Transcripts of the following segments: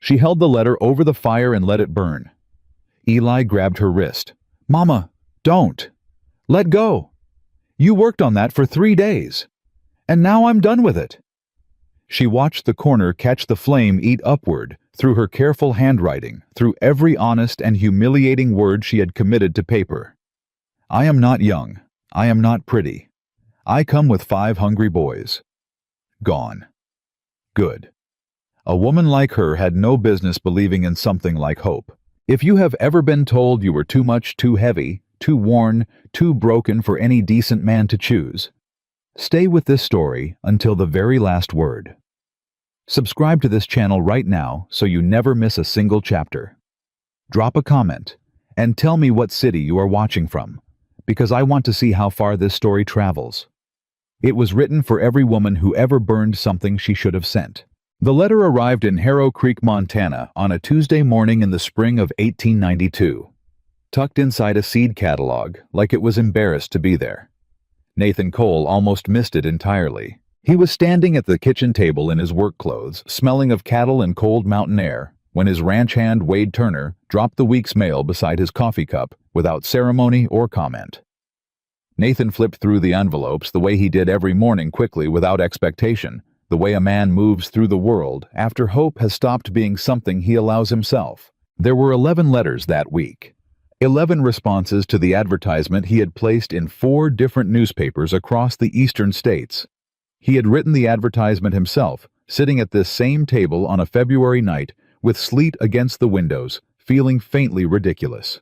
She held the letter over the fire and let it burn. Eli grabbed her wrist. "Mama, don't. Let go. You worked on that for 3 days. And now I'm done with it." She watched the corner catch the flame eat upward, through her careful handwriting, through every honest and humiliating word she had committed to paper. "I am not young. I am not pretty. I come with 5 hungry boys." Gone. Good. A woman like her had no business believing in something like hope. If you have ever been told you were too much, too heavy, too worn, too broken for any decent man to choose, stay with this story until the very last word. Subscribe to this channel right now so you never miss a single chapter. Drop a comment and tell me what city you are watching from, because I want to see how far this story travels. It was written for every woman who ever burned something she should have sent. The letter arrived in Harrow Creek, Montana on a Tuesday morning in the spring of 1892, tucked inside a seed catalog like it was embarrassed to be there. Nathan Cole almost missed it entirely. He was standing at the kitchen table in his work clothes, smelling of cattle and cold mountain air, when his ranch hand Wade Turner dropped the week's mail beside his coffee cup without ceremony or comment. Nathan flipped through the envelopes the way he did every morning, quickly, without expectation, the way a man moves through the world after hope has stopped being something he allows himself. There were 11 letters that week. 11 responses to the advertisement he had placed in 4 different newspapers across the eastern states. He had written the advertisement himself, sitting at this same table on a February night with sleet against the windows, feeling faintly ridiculous.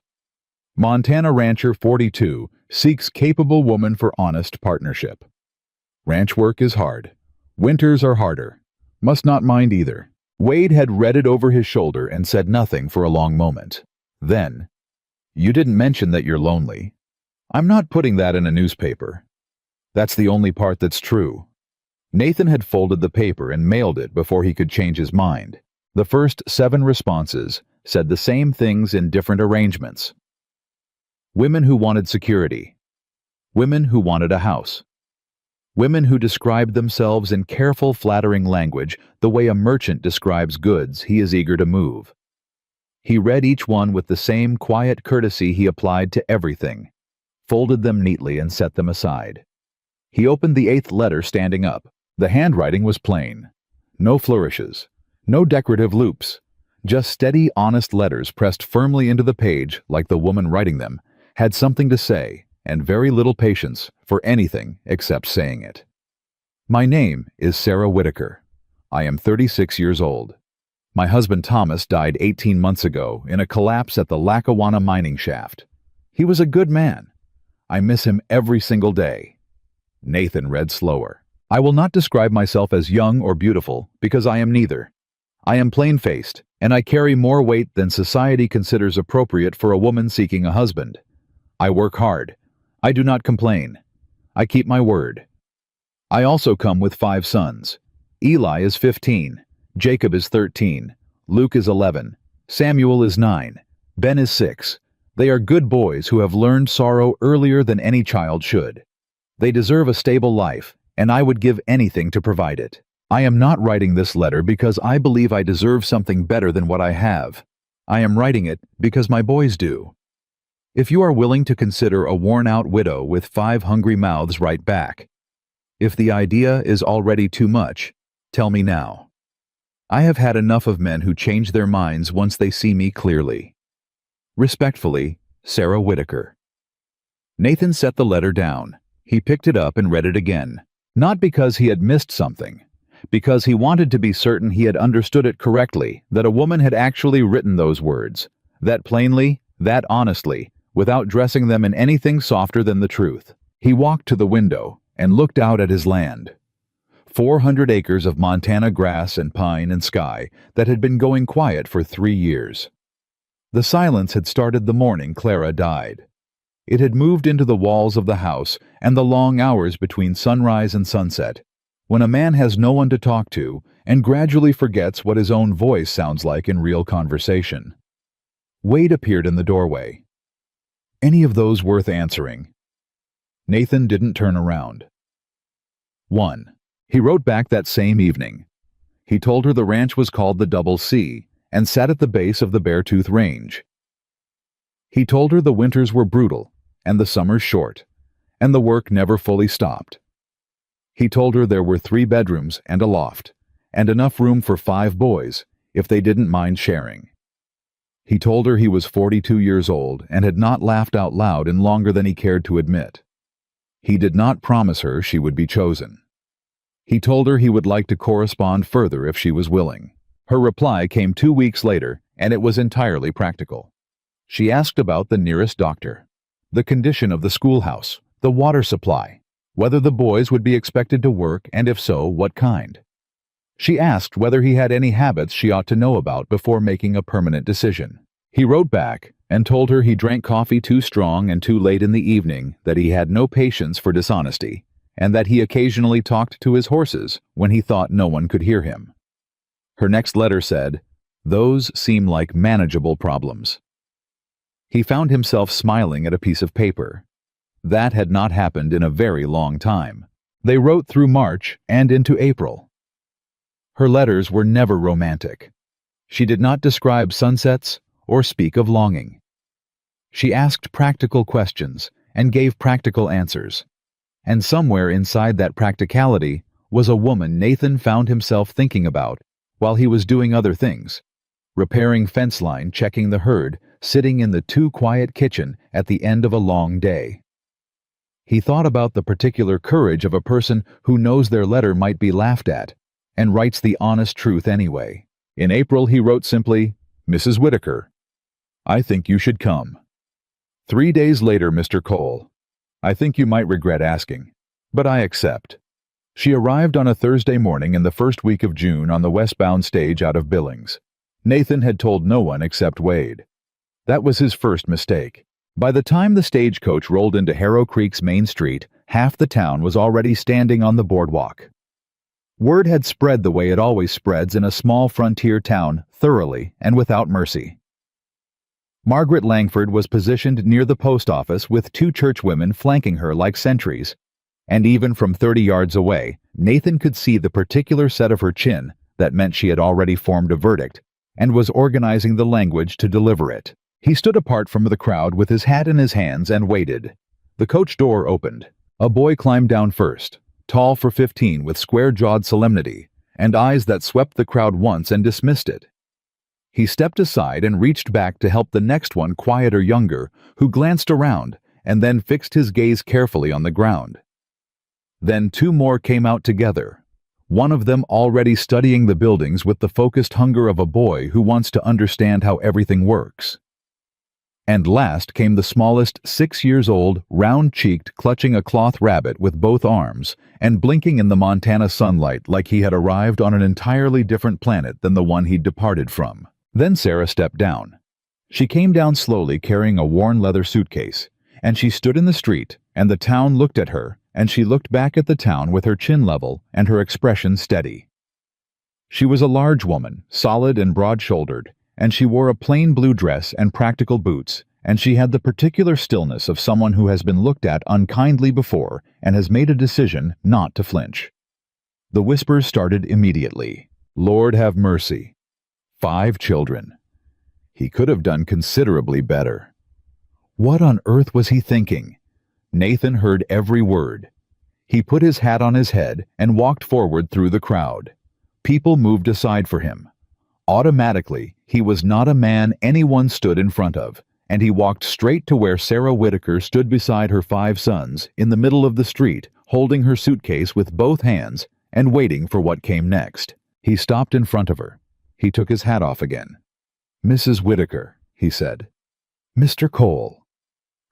Montana rancher 42 seeks capable woman for honest partnership. Ranch work is hard. Winters are harder. Must not mind either. Wade had read it over his shoulder and said nothing for a long moment. Then, "You didn't mention that you're lonely. I'm not putting that in a newspaper. That's the only part that's true." Nathan had folded the paper and mailed it before he could change his mind. The first 7 responses said the same things in different arrangements. Women who wanted security. Women who wanted a house. Women who described themselves in careful, flattering language, the way a merchant describes goods he is eager to move. He read each one with the same quiet courtesy he applied to everything, folded them neatly and set them aside. He opened the 8th letter standing up. The handwriting was plain. No flourishes, no decorative loops, just steady, honest letters pressed firmly into the page like the woman writing them had something to say, and very little patience for anything except saying it. "My name is Sarah Whitaker. I am 36 years old. My husband Thomas died 18 months ago in a collapse at the Lackawanna mining shaft. He was a good man. I miss him every single day." Nathan read slower. "I will not describe myself as young or beautiful, because I am neither. I am plain-faced, and I carry more weight than society considers appropriate for a woman seeking a husband. I work hard. I do not complain. I keep my word. I also come with 5 sons. Eli is 15, Jacob is 13, Luke is 11, Samuel is 9, Ben is 6. They are good boys who have learned sorrow earlier than any child should. They deserve a stable life, and I would give anything to provide it. I am not writing this letter because I believe I deserve something better than what I have. I am writing it because my boys do. If you are willing to consider a worn-out widow with 5 hungry mouths, write back. If the idea is already too much, tell me now. I have had enough of men who change their minds once they see me clearly. Respectfully, Sarah Whitaker." Nathan set the letter down. He picked it up and read it again, not because he had missed something, because he wanted to be certain he had understood it correctly, that a woman had actually written those words, that plainly, that honestly, without dressing them in anything softer than the truth. He walked to the window and looked out at his land. 400 acres of Montana grass and pine and sky that had been going quiet for 3 years. The silence had started the morning Clara died. It had moved into the walls of the house and the long hours between sunrise and sunset, when a man has no one to talk to and gradually forgets what his own voice sounds like in real conversation. Wade appeared in the doorway. "Any of those worth answering?" Nathan didn't turn around. 1. He wrote back that same evening. He told her the ranch was called the Double C, and sat at the base of the Beartooth Range. He told her the winters were brutal and the summers short, and the work never fully stopped. He told her there were 3 bedrooms and a loft, and enough room for 5 boys if they didn't mind sharing. He told her he was 42 years old and had not laughed out loud in longer than he cared to admit. He did not promise her she would be chosen. He told her he would like to correspond further if she was willing. Her reply came 2 weeks later, and it was entirely practical. She asked about the nearest doctor, the condition of the schoolhouse, the water supply, whether the boys would be expected to work, and if so, what kind. She asked whether he had any habits she ought to know about before making a permanent decision. He wrote back and told her he drank coffee too strong and too late in the evening, that he had no patience for dishonesty, and that he occasionally talked to his horses when he thought no one could hear him. Her next letter said, "Those seem like manageable problems." He found himself smiling at a piece of paper. That had not happened in a very long time. They wrote through March and into April. Her letters were never romantic. She did not describe sunsets or speak of longing. She asked practical questions and gave practical answers. And somewhere inside that practicality was a woman Nathan found himself thinking about while he was doing other things, repairing fence line, checking the herd, sitting in the too quiet kitchen at the end of a long day. He thought about the particular courage of a person who knows their letter might be laughed at and writes the honest truth anyway. In April he wrote simply, "Mrs. Whitaker, I think you should come." 3 days later, "Mr. Cole, I think you might regret asking, but I accept." She arrived on a Thursday morning in the first week of June on the westbound stage out of Billings. Nathan had told no one except Wade. That was his first mistake. By the time the stagecoach rolled into Harrow Creek's main street, half the town was already standing on the boardwalk. Word had spread the way it always spreads in a small frontier town, thoroughly and without mercy. Margaret Langford was positioned near the post office with 2 churchwomen flanking her like sentries, and even from 30 yards away, Nathan could see the particular set of her chin that meant she had already formed a verdict and was organizing the language to deliver it. He stood apart from the crowd with his hat in his hands and waited. The coach door opened. A boy climbed down first, tall for 15 with square-jawed solemnity and eyes that swept the crowd once and dismissed it. He stepped aside and reached back to help the next one, quieter, younger, who glanced around and then fixed his gaze carefully on the ground. Then 2 more came out together, one of them already studying the buildings with the focused hunger of a boy who wants to understand how everything works. And last came the smallest, 6 years old, round-cheeked, clutching a cloth rabbit with both arms and blinking in the Montana sunlight like he had arrived on an entirely different planet than the one he'd departed from. Then Sarah stepped down. She came down slowly carrying a worn leather suitcase, and she stood in the street, and the town looked at her, and she looked back at the town with her chin level and her expression steady. She was a large woman, solid and broad-shouldered, and she wore a plain blue dress and practical boots, and she had the particular stillness of someone who has been looked at unkindly before and has made a decision not to flinch. The whispers started immediately. Lord have mercy. 5 children. He could have done considerably better. What on earth was he thinking? Nathan heard every word. He put his hat on his head and walked forward through the crowd. People moved aside for him. Automatically, he was not a man anyone stood in front of, and he walked straight to where Sarah Whitaker stood beside her 5 sons in the middle of the street, holding her suitcase with both hands and waiting for what came next. He stopped in front of her. He took his hat off again. "Mrs. Whitaker," he said. "Mr. Cole."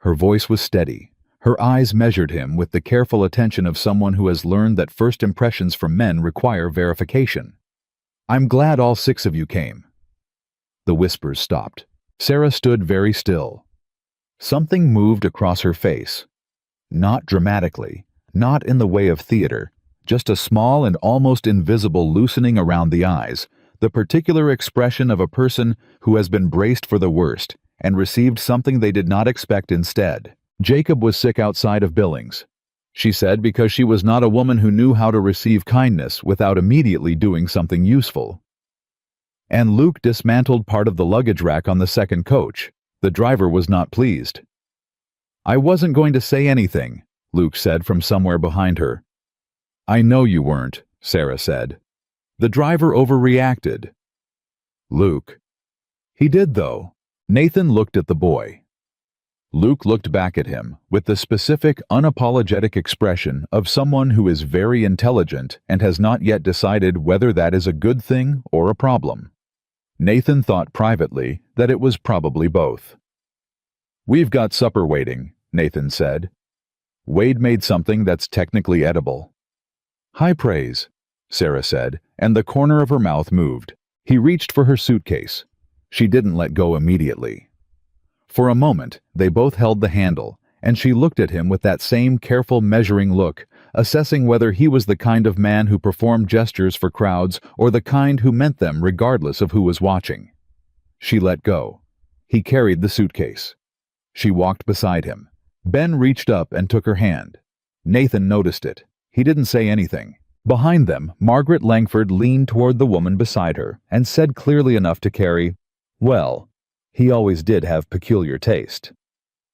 Her voice was steady. Her eyes measured him with the careful attention of someone who has learned that first impressions from men require verification. "I'm glad all 6 of you came." The whispers stopped. Sarah stood very still. Something moved across her face. Not dramatically, not in the way of theater, just a small and almost invisible loosening around the eyes, the particular expression of a person who has been braced for the worst and received something they did not expect instead. Jacob was sick outside of Billings, she said, because she was not a woman who knew how to receive kindness without immediately doing something useful. and Luke dismantled part of the luggage rack on the second coach. The driver was not pleased. "I wasn't going to say anything," Luke said from somewhere behind her. "I know you weren't," Sarah said. "The driver overreacted." "Luke." "He did, though." Nathan looked at the boy. Luke looked back at him with the specific, unapologetic expression of someone who is very intelligent and has not yet decided whether that is a good thing or a problem. Nathan thought privately that it was probably both. "We've got supper waiting," Nathan said. "Wade made something that's technically edible." "High praise," Sarah said, and the corner of her mouth moved. He reached for her suitcase. She didn't let go immediately. For a moment, they both held the handle, and she looked at him with that same careful measuring look, assessing whether he was the kind of man who performed gestures for crowds or the kind who meant them regardless of who was watching. She let go. He carried the suitcase. She walked beside him. Ben reached up and took her hand. Nathan noticed it. He didn't say anything. Behind them, Margaret Langford leaned toward the woman beside her and said clearly enough to Carrie, "Well, he always did have peculiar taste."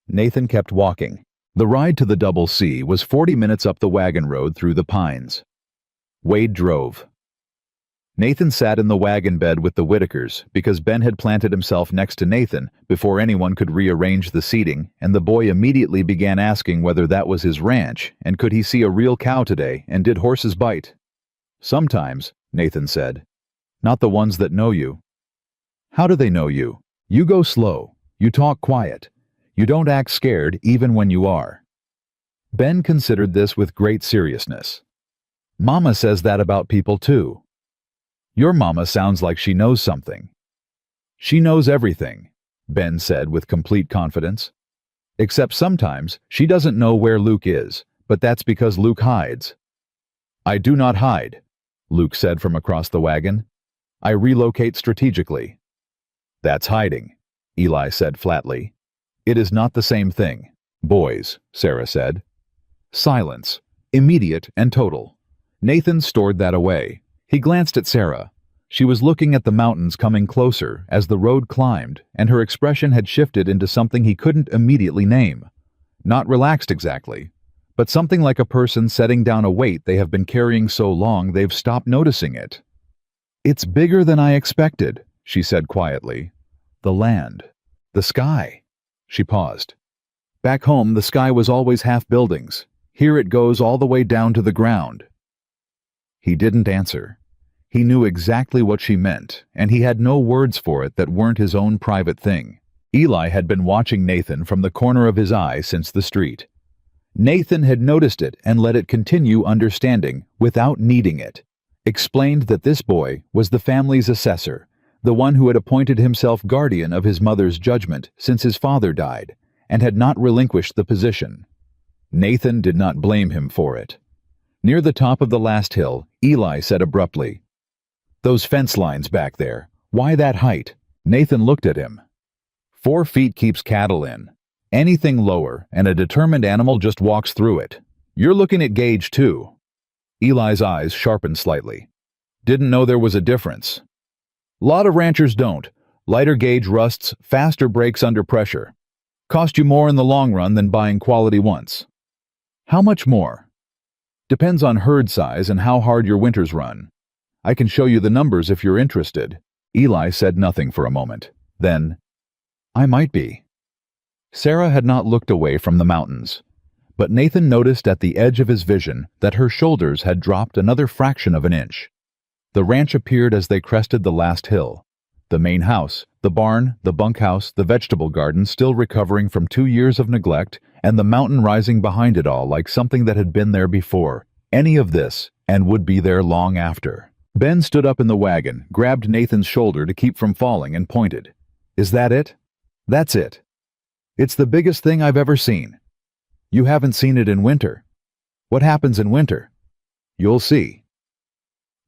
Nathan kept walking. The ride to the Double C was 40 minutes up the wagon road through the pines. Wade drove. Nathan sat in the wagon bed with the Whitakers because Ben had planted himself next to Nathan before anyone could rearrange the seating, and the boy immediately began asking whether that was his ranch and could he see a real cow today and did horses bite. "Sometimes," Nathan said. "Not the ones that know you." "How do they know you?" "You go slow. You talk quiet. You don't act scared even when you are." Ben considered this with great seriousness. "Mama says that about people too." "Your mama sounds like she knows something." "She knows everything," Ben said with complete confidence. "Except sometimes she doesn't know where Luke is, but that's because Luke hides." "I do not hide," Luke said from across the wagon. "I relocate strategically." "That's hiding," Eli said flatly. "It is not the same thing." "Boys," Sarah said. Silence, immediate and total. Nathan stored that away. He glanced at Sarah. She was looking at the mountains coming closer as the road climbed, and her expression had shifted into something he couldn't immediately name. Not relaxed exactly, but something like a person setting down a weight they have been carrying so long they've stopped noticing it. "It's bigger than I expected," she said quietly. "The land. The sky." She paused. "Back home, the sky was always half buildings. Here it goes all the way down to the ground." He didn't answer. He knew exactly what she meant, and he had no words for it that weren't his own private thing. Eli had been watching Nathan from the corner of his eye since the street. Nathan had noticed it and let it continue understanding, without needing it. Explained that this boy was the family's assessor, the one who had appointed himself guardian of his mother's judgment since his father died, and had not relinquished the position. Nathan did not blame him for it. Near the top of the last hill, Eli said abruptly, "Those fence lines back there, why that height?" Nathan looked at him. 4 feet keeps cattle in. Anything lower, and a determined animal just walks through it. You're looking at gauge, too. Eli's eyes sharpened slightly. "Didn't know there was a difference." "Lot of ranchers don't. Lighter gauge rusts, faster breaks under pressure. Cost you more in the long run than buying quality once." "How much more?" "Depends on herd size and how hard your winters run. I can show you the numbers if you're interested." Eli said nothing for a moment. Then, "I might be." Sarah had not looked away from the mountains, but Nathan noticed at the edge of his vision that her shoulders had dropped another fraction of an inch. The ranch appeared as they crested the last hill. The main house, the barn, the bunkhouse, the vegetable garden still recovering from 2 years of neglect, and the mountain rising behind it all like something that had been there before. Any of this, and would be there long after. Ben stood up in the wagon, grabbed Nathan's shoulder to keep from falling, and pointed. "Is that it?" "That's it. It's the biggest thing I've ever seen." "You haven't seen it in winter." "What happens in winter?" "You'll see."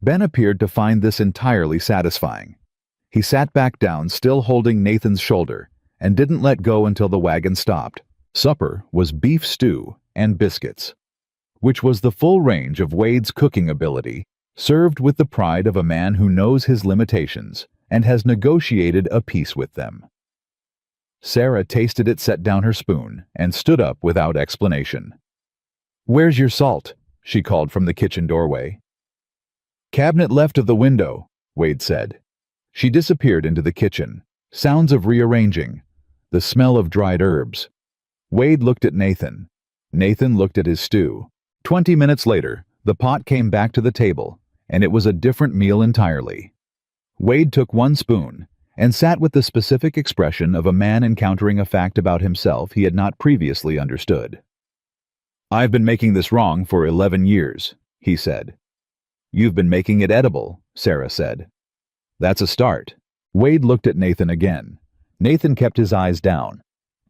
Ben appeared to find this entirely satisfying. He sat back down, still holding Nathan's shoulder, and didn't let go until the wagon stopped. Supper was beef stew and biscuits, which was the full range of Wade's cooking ability, served with the pride of a man who knows his limitations and has negotiated a peace with them. Sarah tasted it, set down her spoon, and stood up without explanation. "Where's your salt?" she called from the kitchen doorway. "Cabinet left of the window," Wade said. She disappeared into the kitchen. Sounds of rearranging. The smell of dried herbs. Wade looked at Nathan. Nathan looked at his stew. 20 minutes later, the pot came back to the table, and it was a different meal entirely. Wade took one spoon and sat with the specific expression of a man encountering a fact about himself he had not previously understood. "I've been making this wrong for 11 years, he said. "You've been making it edible," Sarah said. "That's a start." Wade looked at Nathan again. Nathan kept his eyes down,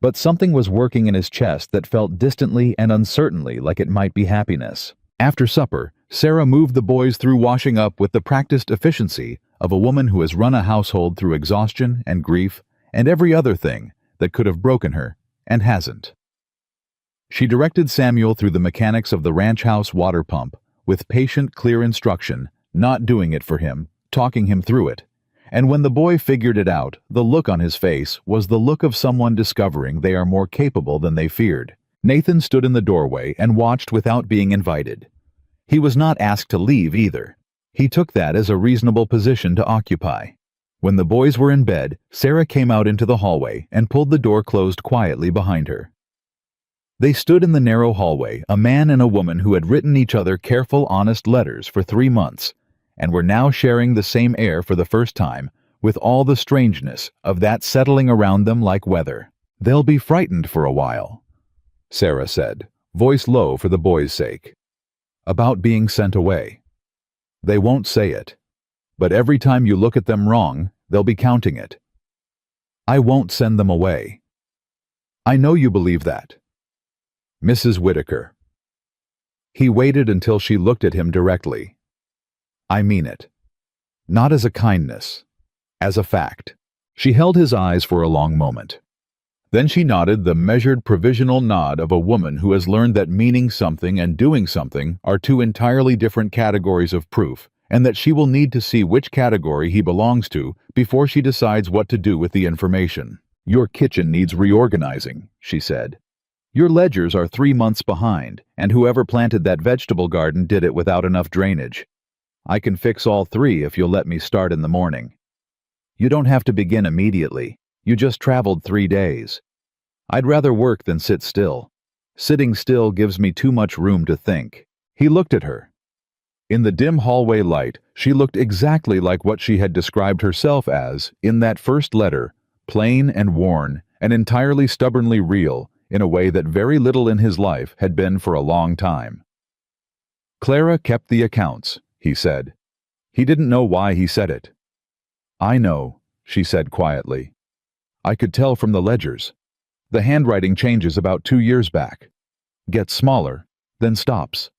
but something was working in his chest that felt distantly and uncertainly like it might be happiness. After supper, Sarah moved the boys through washing up with the practiced efficiency of a woman who has run a household through exhaustion and grief and every other thing that could have broken her and hasn't. She directed Samuel through the mechanics of the ranch house water pump with patient, clear instruction, not doing it for him, talking him through it. And when the boy figured it out, the look on his face was the look of someone discovering they are more capable than they feared. Nathan stood in the doorway and watched without being invited. He was not asked to leave either. He took that as a reasonable position to occupy. When the boys were in bed, Sarah came out into the hallway and pulled the door closed quietly behind her. They stood in the narrow hallway, a man and a woman who had written each other careful, honest letters for 3 months, and were now sharing the same air for the first time, with all the strangeness of that settling around them like weather. "They'll be frightened for a while," Sarah said, voice low for the boys' sake. "About being sent away. They won't say it, but every time you look at them wrong, they'll be counting it. I won't send them away. I know you believe that. Mrs. Whitaker." He waited until she looked at him directly. "I mean it. Not as a kindness, as a fact." She held his eyes for a long moment. Then she nodded, the measured provisional nod of a woman who has learned that meaning something and doing something are two entirely different categories of proof, and that she will need to see which category he belongs to before she decides what to do with the information. "Your kitchen needs reorganizing," she said. "Your ledgers are 3 months behind, and whoever planted that vegetable garden did it without enough drainage. I can fix all 3 if you'll let me start in the morning. You don't have to begin immediately. You just traveled 3 days. I'd rather work than sit still. Sitting still gives me too much room to think." He looked at her. In the dim hallway light, she looked exactly like what she had described herself as in that first letter, plain and worn and entirely stubbornly real, in a way that very little in his life had been for a long time. "Clara kept the accounts," he said. He didn't know why he said it. "I know," she said quietly. "I could tell from the ledgers. The handwriting changes about 2 years back. Gets smaller, then stops."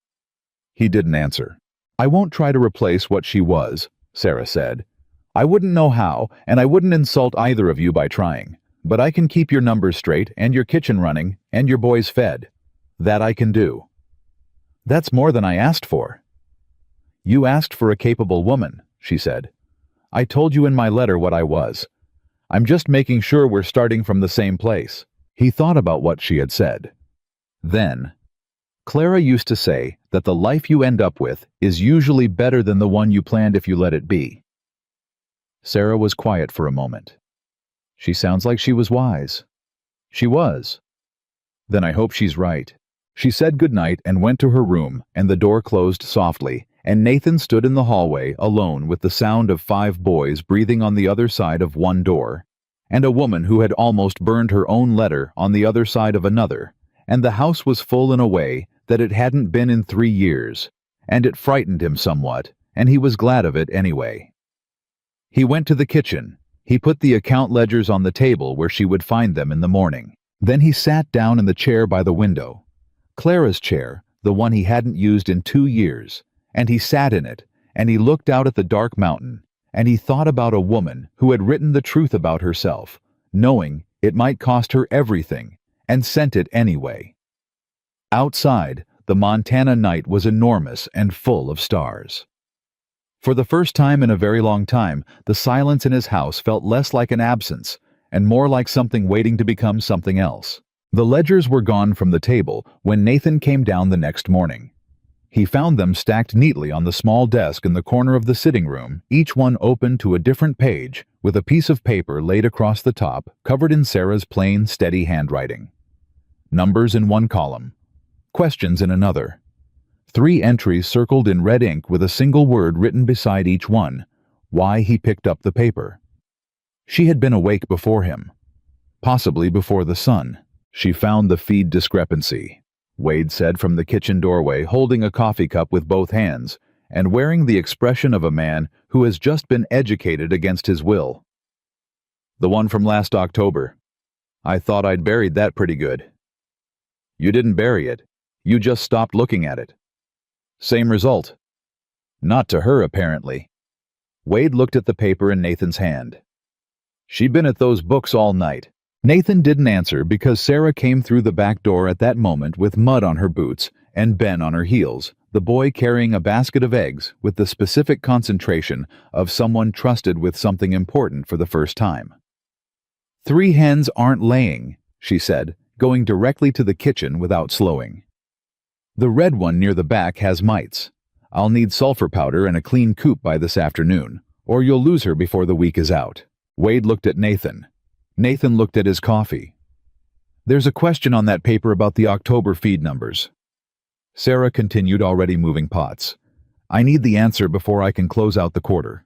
He didn't answer. "I won't try to replace what she was," Sarah said. "I wouldn't know how, and I wouldn't insult either of you by trying. But I can keep your numbers straight and your kitchen running and your boys fed. That I can do." "That's more than I asked for." "You asked for a capable woman," she said. "I told you in my letter what I was. I'm just making sure we're starting from the same place." He thought about what she had said. Then, "Clara used to say that the life you end up with is usually better than the one you planned if you let it be." Sarah was quiet for a moment. "She sounds like she was wise." "She was." "Then I hope she's right." She said goodnight and went to her room, and the door closed softly, and Nathan stood in the hallway alone with the sound of 5 boys breathing on the other side of one door, and a woman who had almost burned her own letter on the other side of another, and the house was full in a way that it hadn't been in 3 years, and it frightened him somewhat, and he was glad of it anyway. He went to the kitchen. He put the account ledgers on the table where she would find them in the morning. Then he sat down in the chair by the window, Clara's chair, the one he hadn't used in 2 years, and he sat in it, and he looked out at the dark mountain, and he thought about a woman who had written the truth about herself, knowing it might cost her everything, and sent it anyway. Outside, the Montana night was enormous and full of stars. For the first time in a very long time, the silence in his house felt less like an absence and more like something waiting to become something else. The ledgers were gone from the table when Nathan came down the next morning. He found them stacked neatly on the small desk in the corner of the sitting room, each one open to a different page, with a piece of paper laid across the top, covered in Sarah's plain, steady handwriting. Numbers in one column, questions in another. 3 entries circled in red ink with a single word written beside each one: why he picked up the paper. She had been awake before him, possibly before the sun. She found the feed discrepancy, Wade said from the kitchen doorway, holding a coffee cup with both hands and wearing the expression of a man who has just been educated against his will. The one from last October. I thought I'd buried that pretty good. You didn't bury it. You just stopped looking at it. Same result. Not to her, apparently. Wade looked at the paper in Nathan's hand. She'd been at those books all night. Nathan didn't answer because Sarah came through the back door at that moment with mud on her boots and Ben on her heels, the boy carrying a basket of eggs with the specific concentration of someone trusted with something important for the first time. 3 hens aren't laying, she said, going directly to the kitchen without slowing. The red one near the back has mites. I'll need sulfur powder and a clean coop by this afternoon, or you'll lose her before the week is out. Wade looked at Nathan. Nathan looked at his coffee. There's a question on that paper about the October feed numbers. Sarah continued, already moving pots. I need the answer before I can close out the quarter.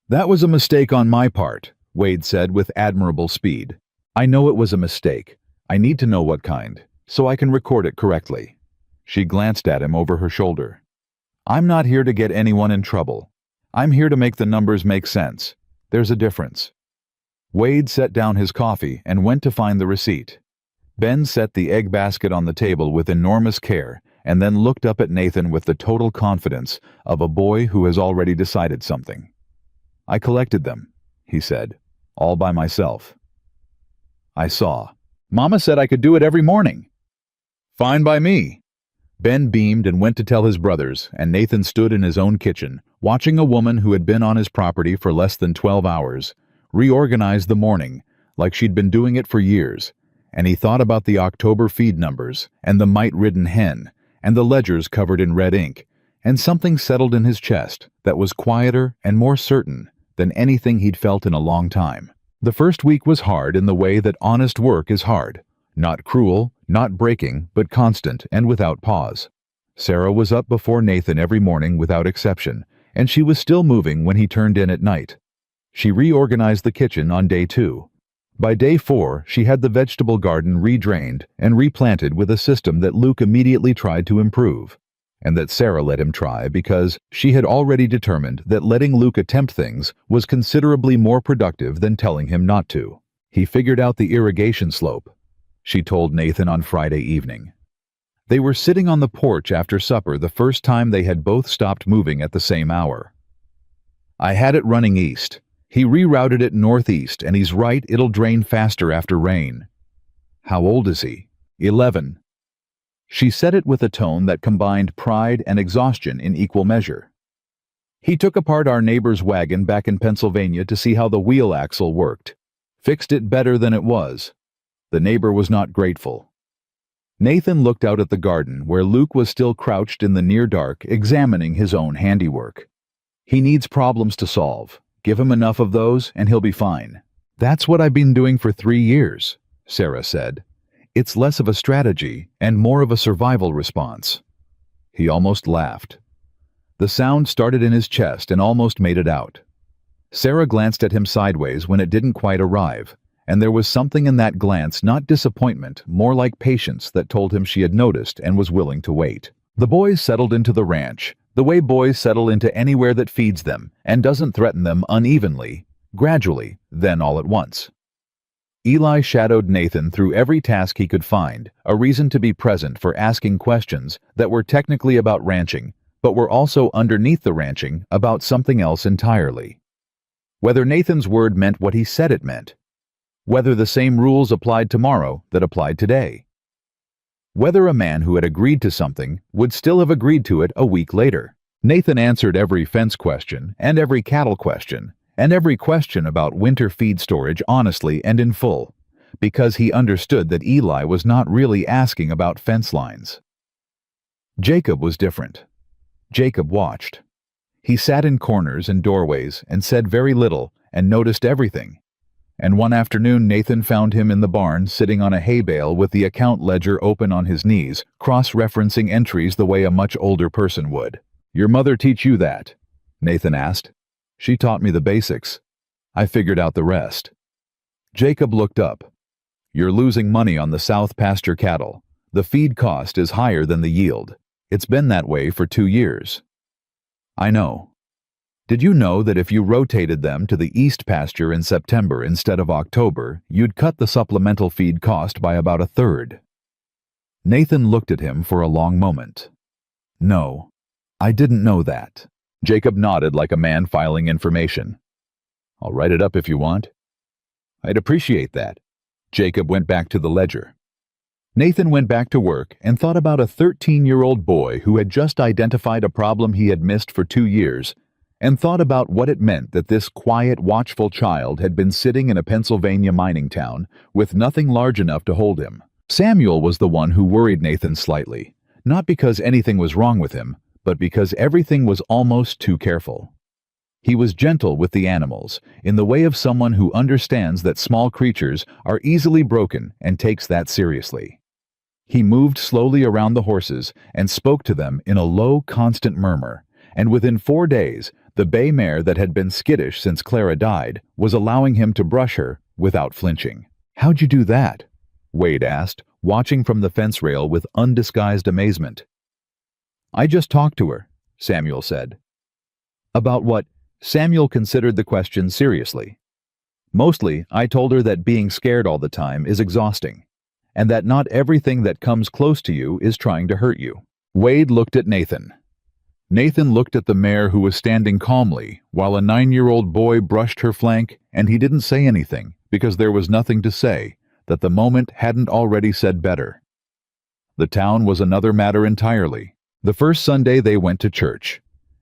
That was a mistake on my part, Wade said with admirable speed. I know it was a mistake. I need to know what kind, so I can record it correctly. She glanced at him over her shoulder. I'm not here to get anyone in trouble. I'm here to make the numbers make sense. There's a difference. Wade set down his coffee and went to find the receipt. Ben set the egg basket on the table with enormous care and then looked up at Nathan with the total confidence of a boy who has already decided something. I collected them, he said, all by myself. I saw. Mama said I could do it every morning. Fine by me. Ben beamed and went to tell his brothers, and Nathan stood in his own kitchen, watching a woman who had been on his property for less than 12 hours, reorganize the morning like she'd been doing it for years, and he thought about the October feed numbers and the mite-ridden hen and the ledgers covered in red ink, and something settled in his chest that was quieter and more certain than anything he'd felt in a long time. The first week was hard in the way that honest work is hard. Not cruel, not breaking, but constant and without pause. Sarah was up before Nathan every morning without exception, and she was still moving when he turned in at night. She reorganized the kitchen on day 2. By day 4, she had the vegetable garden redrained and replanted with a system that Luke immediately tried to improve, and that Sarah let him try because she had already determined that letting Luke attempt things was considerably more productive than telling him not to. He figured out the irrigation slope, she told Nathan on Friday evening. They were sitting on the porch after supper the first time they had both stopped moving at the same hour. I had it running east. He rerouted it northeast, and he's right, it'll drain faster after rain. How old is he? 11. She said it with a tone that combined pride and exhaustion in equal measure. He took apart our neighbor's wagon back in Pennsylvania to see how the wheel axle worked. Fixed it better than it was. The neighbor was not grateful. Nathan looked out at the garden where Luke was still crouched in the near dark, examining his own handiwork. He needs problems to solve. Give him enough of those and he'll be fine. That's what I've been doing for 3 years, Sarah said. It's less of a strategy and more of a survival response. He almost laughed. The sound started in his chest and almost made it out. Sarah glanced at him sideways when it didn't quite arrive, and there was something in that glance, not disappointment, more like patience, that told him she had noticed and was willing to wait. The boys settled into the ranch, the way boys settle into anywhere that feeds them and doesn't threaten them, unevenly, gradually, then all at once. Eli shadowed Nathan through every task he could find, a reason to be present for asking questions that were technically about ranching, but were also underneath the ranching about something else entirely. Whether Nathan's word meant what he said it meant. Whether the same rules applied tomorrow that applied today. Whether a man who had agreed to something would still have agreed to it a week later. Nathan answered every fence question and every cattle question and every question about winter feed storage honestly and in full, because he understood that Eli was not really asking about fence lines. Jacob was different. Jacob watched. He sat in corners and doorways and said very little and noticed everything. And one afternoon Nathan found him in the barn sitting on a hay bale with the account ledger open on his knees, cross-referencing entries the way a much older person would. "Your mother teach you that?" Nathan asked. "She taught me the basics. I figured out the rest." Jacob looked up. "You're losing money on the south pasture cattle. The feed cost is higher than the yield. It's been that way for 2 years." "I know. Did you know that if you rotated them to the east pasture in September instead of October, you'd cut the supplemental feed cost by about a third?" Nathan looked at him for a long moment. "No, I didn't know that." Jacob nodded like a man filing information. "I'll write it up if you want." "I'd appreciate that." Jacob went back to the ledger. Nathan went back to work and thought about a 13-year-old boy who had just identified a problem he had missed for 2 years, and thought about what it meant that this quiet, watchful child had been sitting in a Pennsylvania mining town with nothing large enough to hold him. Samuel was the one who worried Nathan slightly, not because anything was wrong with him, but because everything was almost too careful. He was gentle with the animals, in the way of someone who understands that small creatures are easily broken and takes that seriously. He moved slowly around the horses and spoke to them in a low, constant murmur, and within 4 days, the bay mare that had been skittish since Clara died was allowing him to brush her without flinching. "How'd you do that?" Wade asked, watching from the fence rail with undisguised amazement. "I just talked to her," Samuel said. "About what?" Samuel considered the question seriously. "Mostly, I told her that being scared all the time is exhausting, and that not everything that comes close to you is trying to hurt you." Wade looked at Nathan. Nathan looked at the mare who was standing calmly while a 9-year-old boy brushed her flank, and he didn't say anything because there was nothing to say that the moment hadn't already said better. The town was another matter entirely. The first Sunday they went to church.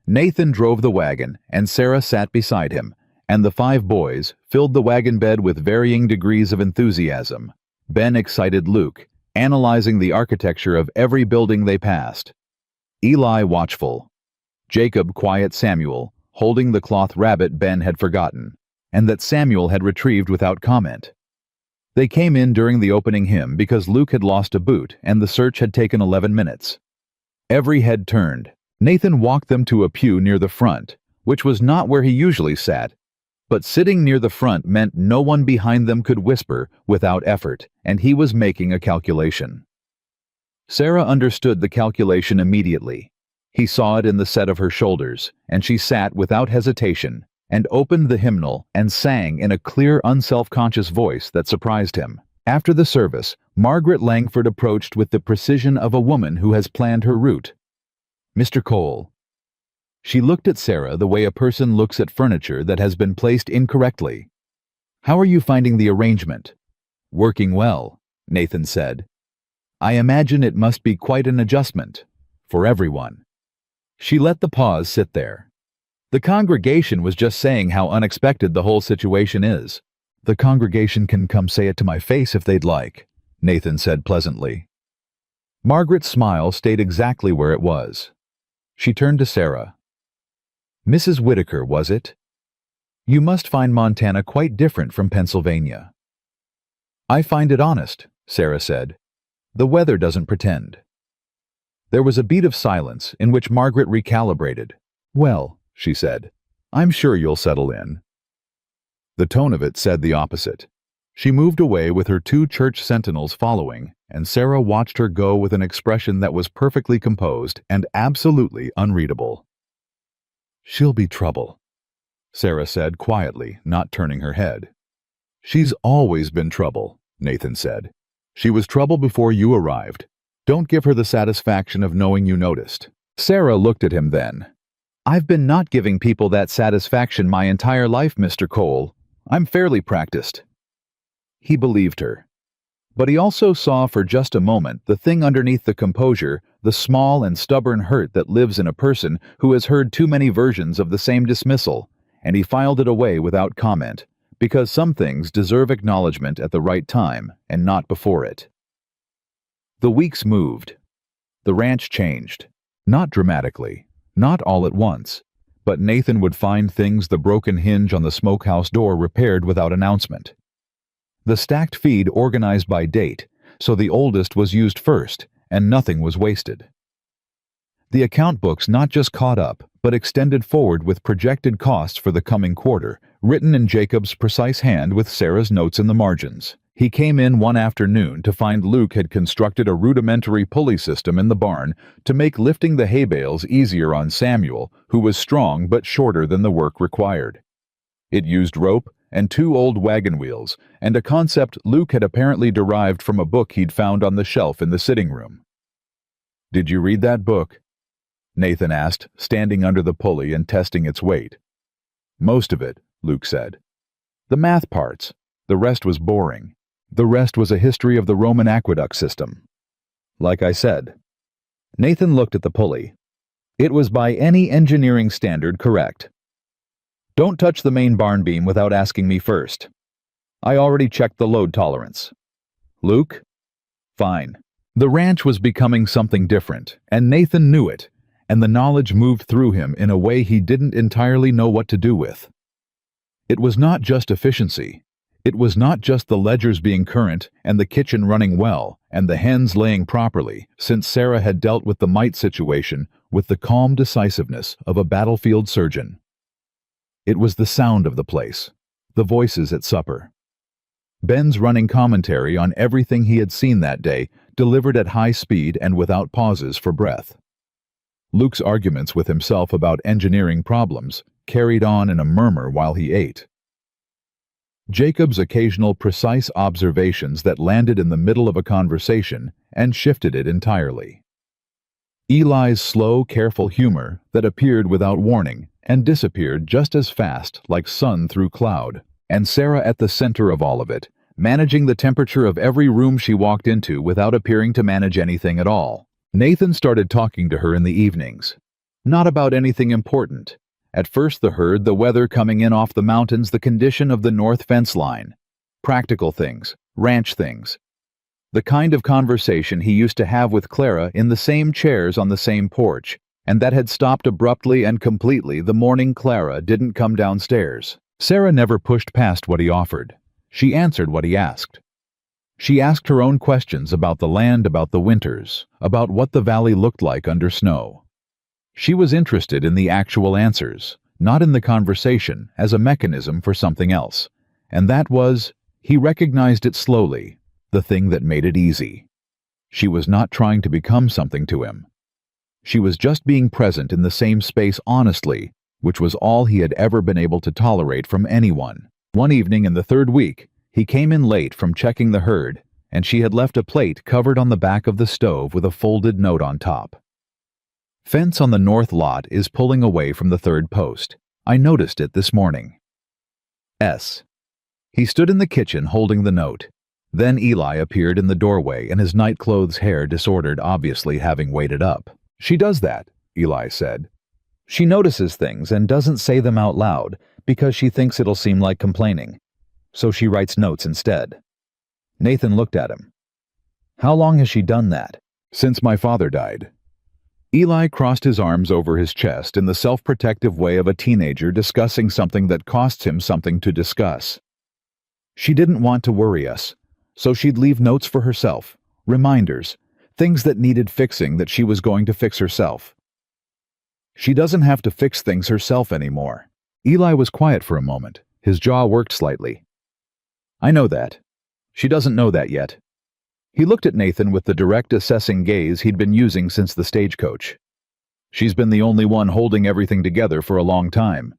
Nathan drove the wagon and Sarah sat beside him, and the 5 boys filled the wagon bed with varying degrees of enthusiasm. Ben excited Luke, analyzing the architecture of every building they passed. Eli watchful. Jacob quiet Samuel, holding the cloth rabbit Ben had forgotten, and that Samuel had retrieved without comment. They came in during the opening hymn because Luke had lost a boot and the search had taken 11 minutes. Every head turned. Nathan walked them to a pew near the front, which was not where he usually sat, but sitting near the front meant no one behind them could whisper without effort, and he was making a calculation. Sarah understood the calculation immediately. He saw it in the set of her shoulders, and she sat without hesitation and opened the hymnal and sang in a clear, unself-conscious voice that surprised him. After the service, Margaret Langford approached with the precision of a woman who has planned her route. "Mr. Cole." She looked at Sarah the way a person looks at furniture that has been placed incorrectly. "How are you finding the arrangement?" "Working well," Nathan said. "I imagine it must be quite an adjustment for everyone." She let the pause sit there. "The congregation was just saying how unexpected the whole situation is." "The congregation can come say it to my face if they'd like," Nathan said pleasantly. Margaret's smile stayed exactly where it was. She turned to Sarah. "Mrs. Whitaker, was it? You must find Montana quite different from Pennsylvania." "I find it honest," Sarah said. "The weather doesn't pretend." There was a beat of silence in which Margaret recalibrated. "Well," she said, "I'm sure you'll settle in." The tone of it said the opposite. She moved away with her 2 church sentinels following, and Sarah watched her go with an expression that was perfectly composed and absolutely unreadable. "She'll be trouble," Sarah said quietly, not turning her head. "She's always been trouble," Nathan said. "She was trouble before you arrived. Don't give her the satisfaction of knowing you noticed." Sarah looked at him then. "I've been not giving people that satisfaction my entire life, Mr. Cole. I'm fairly practiced." He believed her. But he also saw for just a moment the thing underneath the composure, the small and stubborn hurt that lives in a person who has heard too many versions of the same dismissal, and he filed it away without comment, because some things deserve acknowledgement at the right time and not before it. The weeks moved. The ranch changed. Not dramatically, not all at once, but Nathan would find the broken hinge on the smokehouse door repaired without announcement. The stacked feed organized by date, so the oldest was used first, and nothing was wasted. The account books not just caught up, but extended forward with projected costs for the coming quarter, written in Jacob's precise hand with Sarah's notes in the margins. He came in one afternoon to find Luke had constructed a rudimentary pulley system in the barn to make lifting the hay bales easier on Samuel, who was strong but shorter than the work required. It used rope and 2 old wagon wheels, and a concept Luke had apparently derived from a book he'd found on the shelf in the sitting room. "Did you read that book?" Nathan asked, standing under the pulley and testing its weight. "Most of it," Luke said. "The math parts. The rest was boring. The rest was a history of the Roman aqueduct system." "Like I said." Nathan looked at the pulley. "It was by any engineering standard correct. Don't touch the main barn beam without asking me first. I already checked the load tolerance." "Luke?" "Fine." The ranch was becoming something different, and Nathan knew it, and the knowledge moved through him in a way he didn't entirely know what to do with. It was not just efficiency. It was not just the ledgers being current and the kitchen running well and the hens laying properly, since Sarah had dealt with the mite situation with the calm decisiveness of a battlefield surgeon. It was the sound of the place, the voices at supper. Ben's running commentary on everything he had seen that day, delivered at high speed and without pauses for breath. Luke's arguments with himself about engineering problems carried on in a murmur while he ate. Jacob's occasional precise observations that landed in the middle of a conversation and shifted it entirely. Eli's slow, careful humor that appeared without warning and disappeared just as fast, like sun through cloud, and Sarah at the center of all of it, managing the temperature of every room she walked into without appearing to manage anything at all. Nathan started talking to her in the evenings. Not about anything important. At first the herd, the weather coming in off the mountains, the condition of the north fence line. Practical things, ranch things. The kind of conversation he used to have with Clara in the same chairs on the same porch, and that had stopped abruptly and completely the morning Clara didn't come downstairs. Sarah never pushed past what he offered. She answered what he asked. She asked her own questions about the land, about the winters, about what the valley looked like under snow. She was interested in the actual answers, not in the conversation as a mechanism for something else. And that was, he recognized it slowly, the thing that made it easy. She was not trying to become something to him. She was just being present in the same space honestly, which was all he had ever been able to tolerate from anyone. One evening in the 3rd week, he came in late from checking the herd, and she had left a plate covered on the back of the stove with a folded note on top. "Fence on the north lot is pulling away from the 3rd post. I noticed it this morning. S." He stood in the kitchen holding the note. Then Eli appeared in the doorway and his nightclothes hair disordered, obviously having waited up. "She does that," Eli said. "She notices things and doesn't say them out loud because she thinks it'll seem like complaining. So she writes notes instead." Nathan looked at him. "How long has she done that?" "Since my father died." Eli crossed his arms over his chest in the self-protective way of a teenager discussing something that costs him something to discuss. "She didn't want to worry us, so she'd leave notes for herself, reminders, things that needed fixing that she was going to fix herself. She doesn't have to fix things herself anymore." Eli was quiet for a moment. His jaw worked slightly. "I know that. She doesn't know that yet." He looked at Nathan with the direct assessing gaze he'd been using since the stagecoach. "She's been the only one holding everything together for a long time.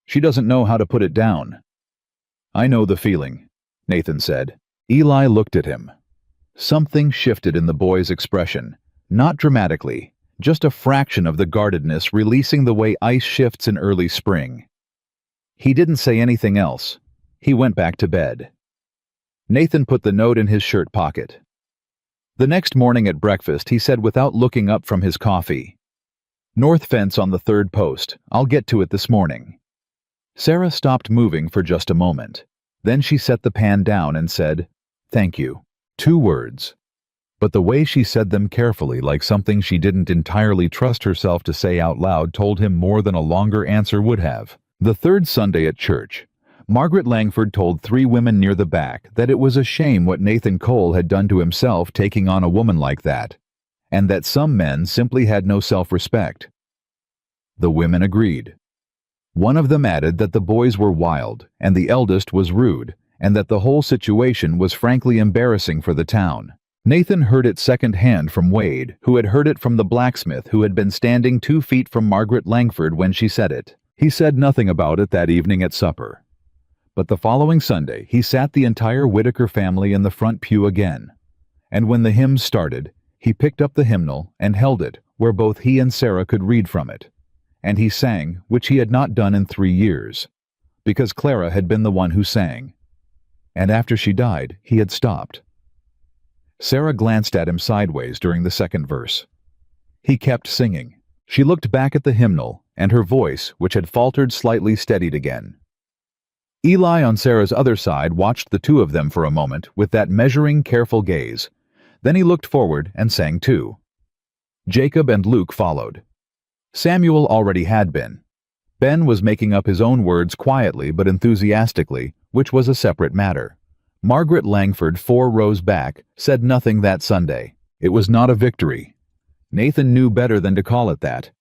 She doesn't know how to put it down." "I know the feeling," Nathan said. Eli looked at him. Something shifted in the boy's expression, not dramatically, just a fraction of the guardedness releasing the way ice shifts in early spring. He didn't say anything else. He went back to bed. Nathan put the note in his shirt pocket. The next morning at breakfast, he said without looking up from his coffee, "North fence on the third post. I'll get to it this morning." Sarah stopped moving for just a moment. Then she set the pan down and said, "Thank you." 2 words. But the way she said them carefully, like something she didn't entirely trust herself to say out loud, told him more than a longer answer would have. The third Sunday at church, Margaret Langford told 3 women near the back that it was a shame what Nathan Cole had done to himself taking on a woman like that, and that some men simply had no self-respect. The women agreed. One of them added that the boys were wild, and the eldest was rude, and that the whole situation was frankly embarrassing for the town. Nathan heard it secondhand from Wade, who had heard it from the blacksmith who had been standing 2 feet from Margaret Langford when she said it. He said nothing about it that evening at supper. But the following Sunday, he sat the entire Whitaker family in the front pew again. And when the hymns started, he picked up the hymnal and held it where both he and Sarah could read from it. And he sang, which he had not done in 3 years, because Clara had been the one who sang. And after she died, he had stopped. Sarah glanced at him sideways during the second verse. He kept singing. She looked back at the hymnal, and her voice, which had faltered slightly, steadied again. Eli on Sarah's other side watched the 2 of them for a moment with that measuring, careful gaze. Then he looked forward and sang too. Jacob and Luke followed. Samuel already had been. Ben was making up his own words quietly but enthusiastically, which was a separate matter. Margaret Langford, 4 rows back, said nothing that Sunday. It was not a victory. Nathan knew better than to call it that.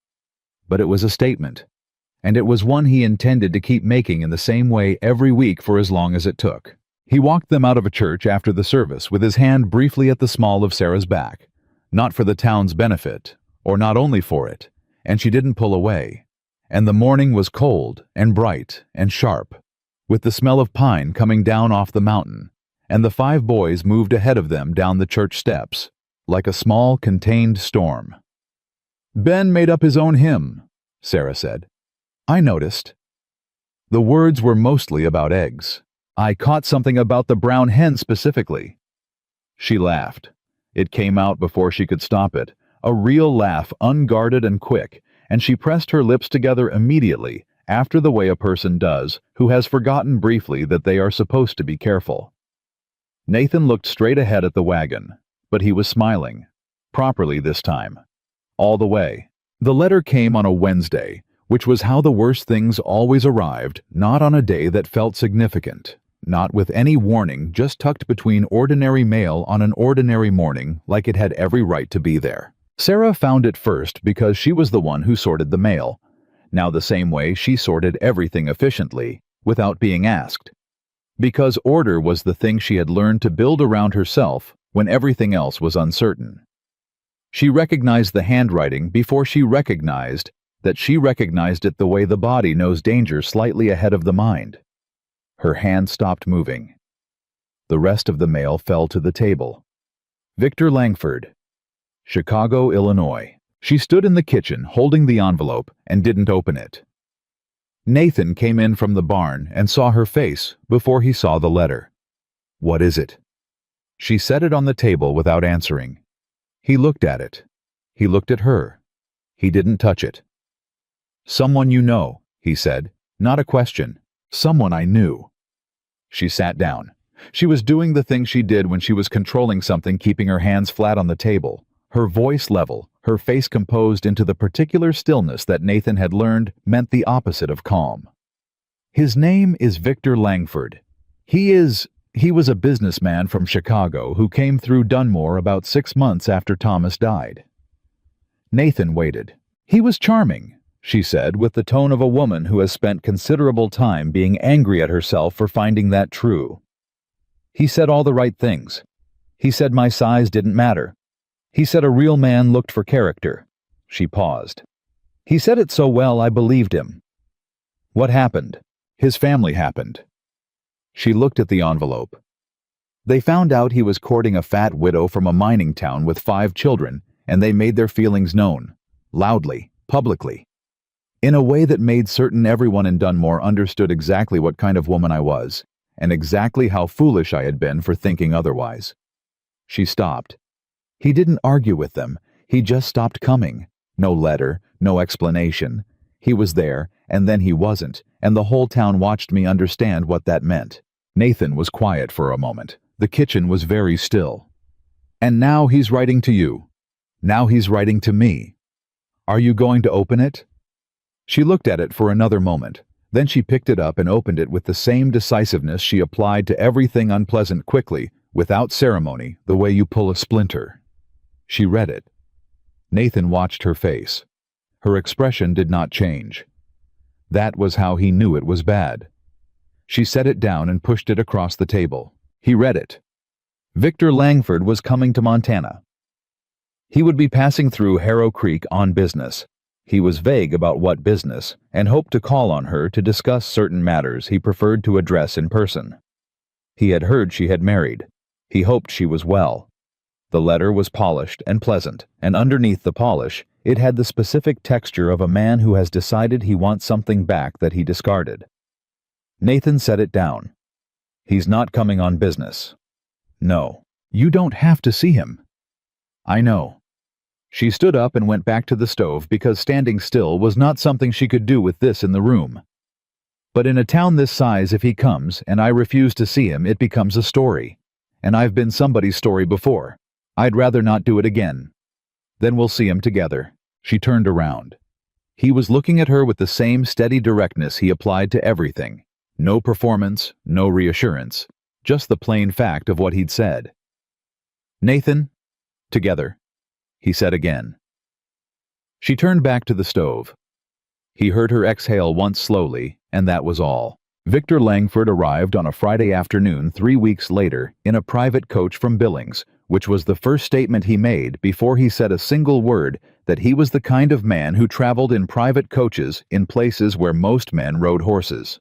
But it was a statement. And it was one he intended to keep making in the same way every week for as long as it took. He walked them out of a church after the service with his hand briefly at the small of Sarah's back, not for the town's benefit, or not only for it, and she didn't pull away. And the morning was cold and bright and sharp, with the smell of pine coming down off the mountain, and the 5 boys moved ahead of them down the church steps, like a small, contained storm. "Ben made up his own hymn," Sarah said. "I noticed." The words were mostly about eggs. "I caught something about the brown hen specifically." She laughed. It came out before she could stop it, a real laugh, unguarded and quick, and she pressed her lips together immediately, after the way a person does who has forgotten briefly that they are supposed to be careful. Nathan looked straight ahead at the wagon, but he was smiling, properly this time, all the way. The letter came on a Wednesday, which was how the worst things always arrived, not on a day that felt significant, not with any warning, just tucked between ordinary mail on an ordinary morning like it had every right to be there. Sarah found it first because she was the one who sorted the mail, now the same way she sorted everything efficiently, without being asked. Because order was the thing she had learned to build around herself when everything else was uncertain. She recognized the handwriting before she recognized that she recognized it the way the body knows danger slightly ahead of the mind. Her hand stopped moving. The rest of the mail fell to the table. Victor Langford, Chicago, Illinois. She stood in the kitchen holding the envelope and didn't open it. Nathan came in from the barn and saw her face before he saw the letter. "What is it?" She set it on the table without answering. He looked at it. He looked at her. He didn't touch it. "Someone you know," he said, not a question. "Someone I knew." She sat down. She was doing the thing she did when she was controlling something, keeping her hands flat on the table, her voice level, her face composed into the particular stillness that Nathan had learned meant the opposite of calm. "His name is Victor Langford. He was a businessman from Chicago who came through Dunmore about 6 months after Thomas died." Nathan waited. "He was charming," she said with the tone of a woman who has spent considerable time being angry at herself for finding that true. "He said all the right things. He said my size didn't matter. He said a real man looked for character." She paused. "He said it so well I believed him." "What happened?" "His family happened." She looked at the envelope. "They found out he was courting a fat widow from a mining town with 5 children, and they made their feelings known, loudly, publicly, in a way that made certain everyone in Dunmore understood exactly what kind of woman I was, and exactly how foolish I had been for thinking otherwise. She stopped. He didn't argue with them. He just stopped coming. No letter, no explanation. He was there, and then he wasn't, and the whole town watched me understand what that meant. Nathan was quiet for a moment. The kitchen was very still. And now he's writing to you. Now he's writing to me. Are you going to open it? She looked at it for another moment. Then she picked it up and opened it with the same decisiveness she applied to everything unpleasant quickly, without ceremony, the way you pull a splinter. She read it. Nathan watched her face. Her expression did not change. That was how he knew it was bad. She set it down and pushed it across the table. He read it. Victor Langford was coming to Montana. He would be passing through Harrow Creek on business. He was vague about what business, and hoped to call on her to discuss certain matters he preferred to address in person. He had heard she had married. He hoped she was well. The letter was polished and pleasant, and underneath the polish, it had the specific texture of a man who has decided he wants something back that he discarded. Nathan set it down. He's not coming on business. No, you don't have to see him. I know. She stood up and went back to the stove because standing still was not something she could do with this in the room. But in a town this size, if he comes and I refuse to see him, it becomes a story. And I've been somebody's story before. I'd rather not do it again. Then we'll see him together. She turned around. He was looking at her with the same steady directness he applied to everything. No performance, no reassurance. Just the plain fact of what he'd said. Nathan, together, he said again. She turned back to the stove. He heard her exhale once slowly, and that was all. Victor Langford arrived on a Friday afternoon 3 weeks later in a private coach from Billings, which was the first statement he made before he said a single word that he was the kind of man who traveled in private coaches in places where most men rode horses.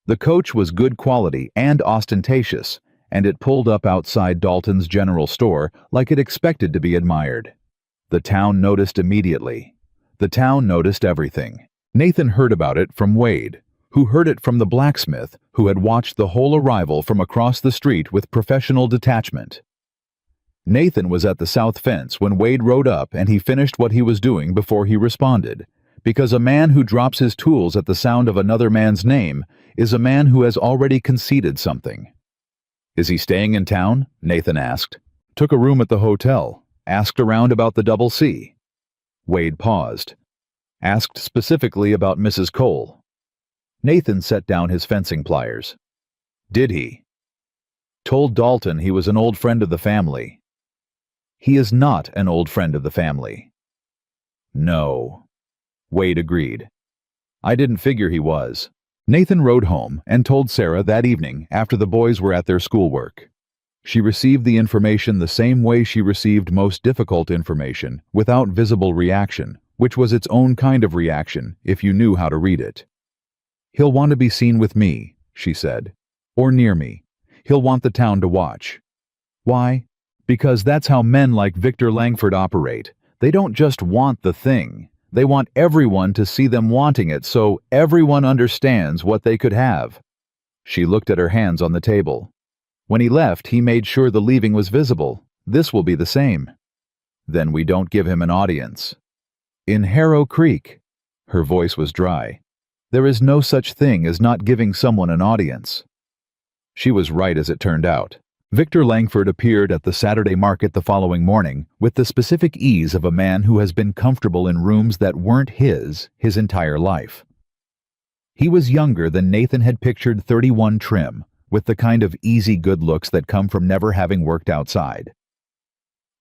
The coach was good quality and ostentatious, and it pulled up outside Dalton's general store like it expected to be admired. The town noticed immediately. The town noticed everything. Nathan heard about it from Wade, who heard it from the blacksmith, who had watched the whole arrival from across the street with professional detachment. Nathan was at the south fence when Wade rode up, and he finished what he was doing before he responded, because a man who drops his tools at the sound of another man's name is a man who has already conceded something. Is he staying in town? Nathan asked. Took a room at the hotel. Asked around about the Double C. Wade paused. Asked specifically about Mrs. Cole. Nathan set down his fencing pliers. Did he? Told Dalton he was an old friend of the family. He is not an old friend of the family. No. Wade agreed. I didn't figure he was. Nathan rode home and told Sarah that evening after the boys were at their schoolwork. She received the information the same way she received most difficult information, without visible reaction, which was its own kind of reaction if you knew how to read it. He'll want to be seen with me, she said, or near me. He'll want the town to watch. Why? Because that's how men like Victor Langford operate. They don't just want the thing. They want everyone to see them wanting it so everyone understands what they could have. She looked at her hands on the table. When he left, he made sure the leaving was visible. This will be the same. Then we don't give him an audience. In Harrow Creek, her voice was dry, there is no such thing as not giving someone an audience. She was right as it turned out. Victor Langford appeared at the Saturday market the following morning with the specific ease of a man who has been comfortable in rooms that weren't his entire life. He was younger than Nathan had pictured, 31 trim, with the kind of easy good looks that come from never having worked outside.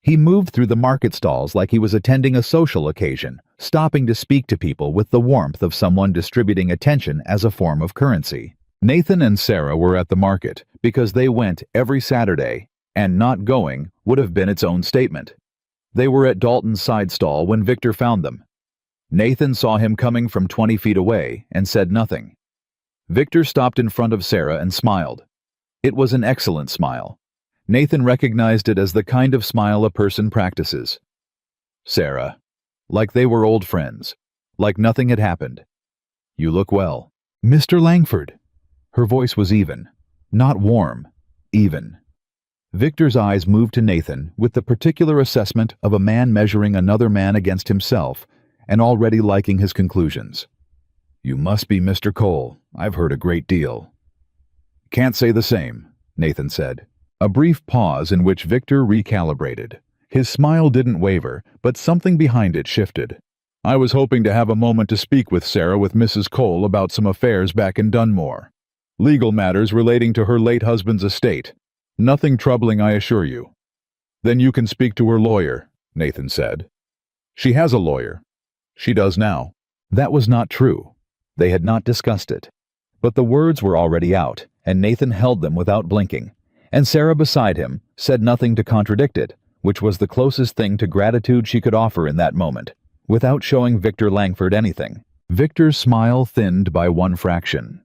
He moved through the market stalls like he was attending a social occasion, stopping to speak to people with the warmth of someone distributing attention as a form of currency. Nathan and Sarah were at the market because they went every Saturday, and not going would have been its own statement. They were at Dalton's side stall when Victor found them. Nathan saw him coming from 20 feet away and said nothing. Victor stopped in front of Sarah and smiled. It was an excellent smile. Nathan recognized it as the kind of smile a person practices. Sarah. Like they were old friends. Like nothing had happened. You look well. Mr. Langford. Her voice was even. Not warm. Even. Victor's eyes moved to Nathan with the particular assessment of a man measuring another man against himself and already liking his conclusions. "You must be Mr. Cole. I've heard a great deal." "Can't say the same," Nathan said. A brief pause in which Victor recalibrated. His smile didn't waver, but something behind it shifted. "I was hoping to have a moment to speak with Sarah with Mrs. Cole about some affairs back in Dunmore. Legal matters relating to her late husband's estate. Nothing troubling, I assure you." "Then you can speak to her lawyer," Nathan said. "She has a lawyer. She does now." That was not true. They had not discussed it. But the words were already out, and Nathan held them without blinking. And Sarah beside him said nothing to contradict it, which was the closest thing to gratitude she could offer in that moment, without showing Victor Langford anything. Victor's smile thinned by one fraction.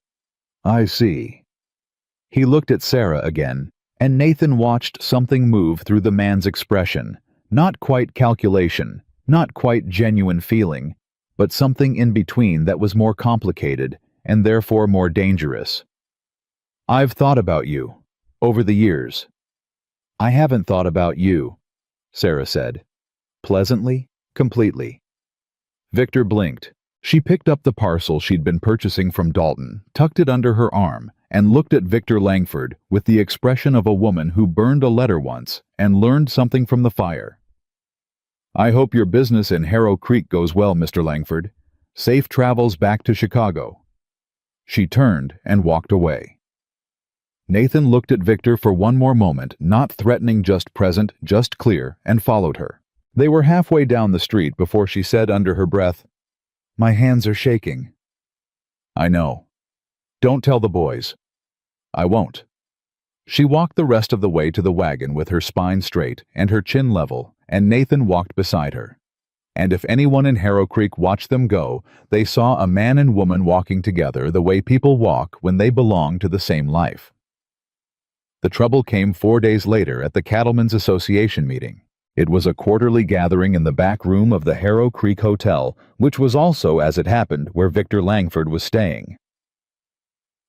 "I see." He looked at Sarah again, and Nathan watched something move through the man's expression. Not quite calculation, not quite genuine feeling, but something in between that was more complicated and therefore more dangerous. "I've thought about you. Over the years." "I haven't thought about you," Sarah said. Pleasantly, completely. Victor blinked. She picked up the parcel she'd been purchasing from Dalton, tucked it under her arm, and looked at Victor Langford with the expression of a woman who burned a letter once and learned something from the fire. "I hope your business in Harrow Creek goes well, Mr. Langford. Safe travels back to Chicago." She turned and walked away. Nathan looked at Victor for one more moment, not threatening, just present, just clear, and followed her. They were halfway down the street before she said under her breath, "My hands are shaking." "I know. Don't tell the boys." "I won't." She walked the rest of the way to the wagon with her spine straight and her chin level, and Nathan walked beside her. And if anyone in Harrow Creek watched them go, they saw a man and woman walking together the way people walk when they belong to the same life. The trouble came 4 days later at the Cattlemen's Association meeting. It was a quarterly gathering in the back room of the Harrow Creek Hotel, which was also, as it happened, where Victor Langford was staying.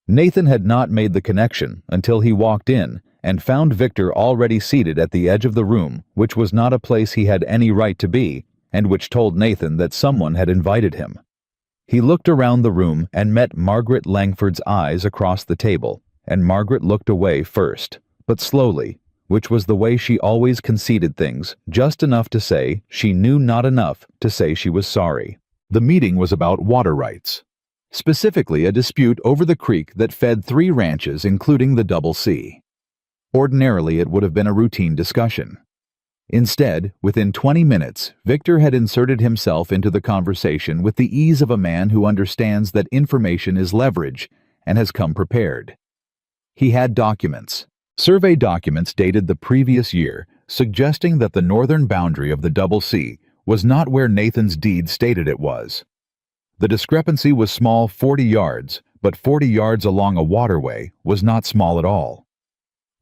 Nathan had not made the connection until he walked in and found Victor already seated at the edge of the room, which was not a place he had any right to be, and which told Nathan that someone had invited him. He looked around the room and met Margaret Langford's eyes across the table, and Margaret looked away first, but slowly, which was the way she always conceded things, just enough to say she knew not enough to say she was sorry. The meeting was about water rights. Specifically a dispute over the creek that fed 3 ranches including the Double C. Ordinarily it would have been a routine discussion. Instead, within 20 minutes, Victor had inserted himself into the conversation with the ease of a man who understands that information is leverage and has come prepared. He had documents. Survey documents dated the previous year, suggesting that the northern boundary of the Double C was not where Nathan's deed stated it was. The discrepancy was small 40 yards, but 40 yards along a waterway was not small at all.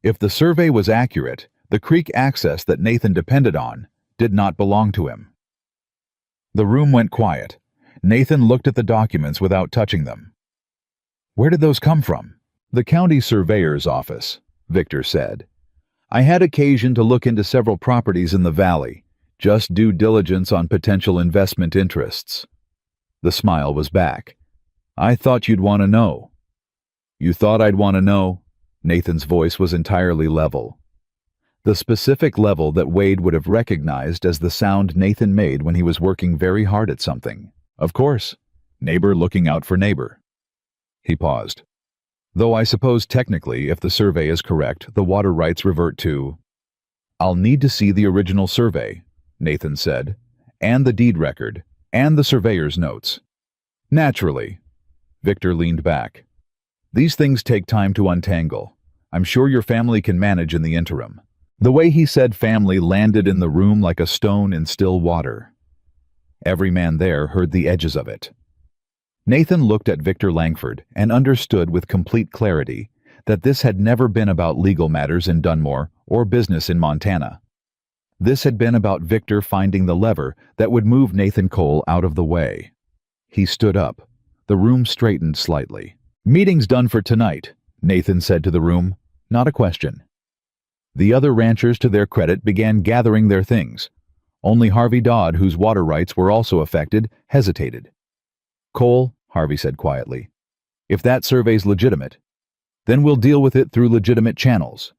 If the survey was accurate, the creek access that Nathan depended on did not belong to him. The room went quiet. Nathan looked at the documents without touching them. "Where did those come from?" "The county surveyor's office," Victor said. "I had occasion to look into several properties in the valley, just due diligence on potential investment interests." The smile was back. "I thought you'd want to know." "You thought I'd want to know?" Nathan's voice was entirely level. The specific level that Wade would have recognized as the sound Nathan made when he was working very hard at something. Of course. Neighbor looking out for neighbor. He paused. "Though I suppose technically, if the survey is correct, the water rights revert to—" "I'll need to see the original survey," Nathan said, "and the deed record, and the surveyor's notes." "Naturally." Victor leaned back. "These things take time to untangle. I'm sure your family can manage in the interim." The way he said family landed in the room like a stone in still water. Every man there heard the edges of it. Nathan looked at Victor Langford and understood with complete clarity that this had never been about legal matters in Dunmore or business in Montana. This had been about Victor finding the lever that would move Nathan Cole out of the way. He stood up. The room straightened slightly. Meeting's done for tonight, Nathan said to the room, not a question. The other ranchers, to their credit, began gathering their things. Only Harvey Dodd, whose water rights were also affected, hesitated. Cole, Harvey said quietly, if that survey's legitimate, then we'll deal with it through legitimate channels.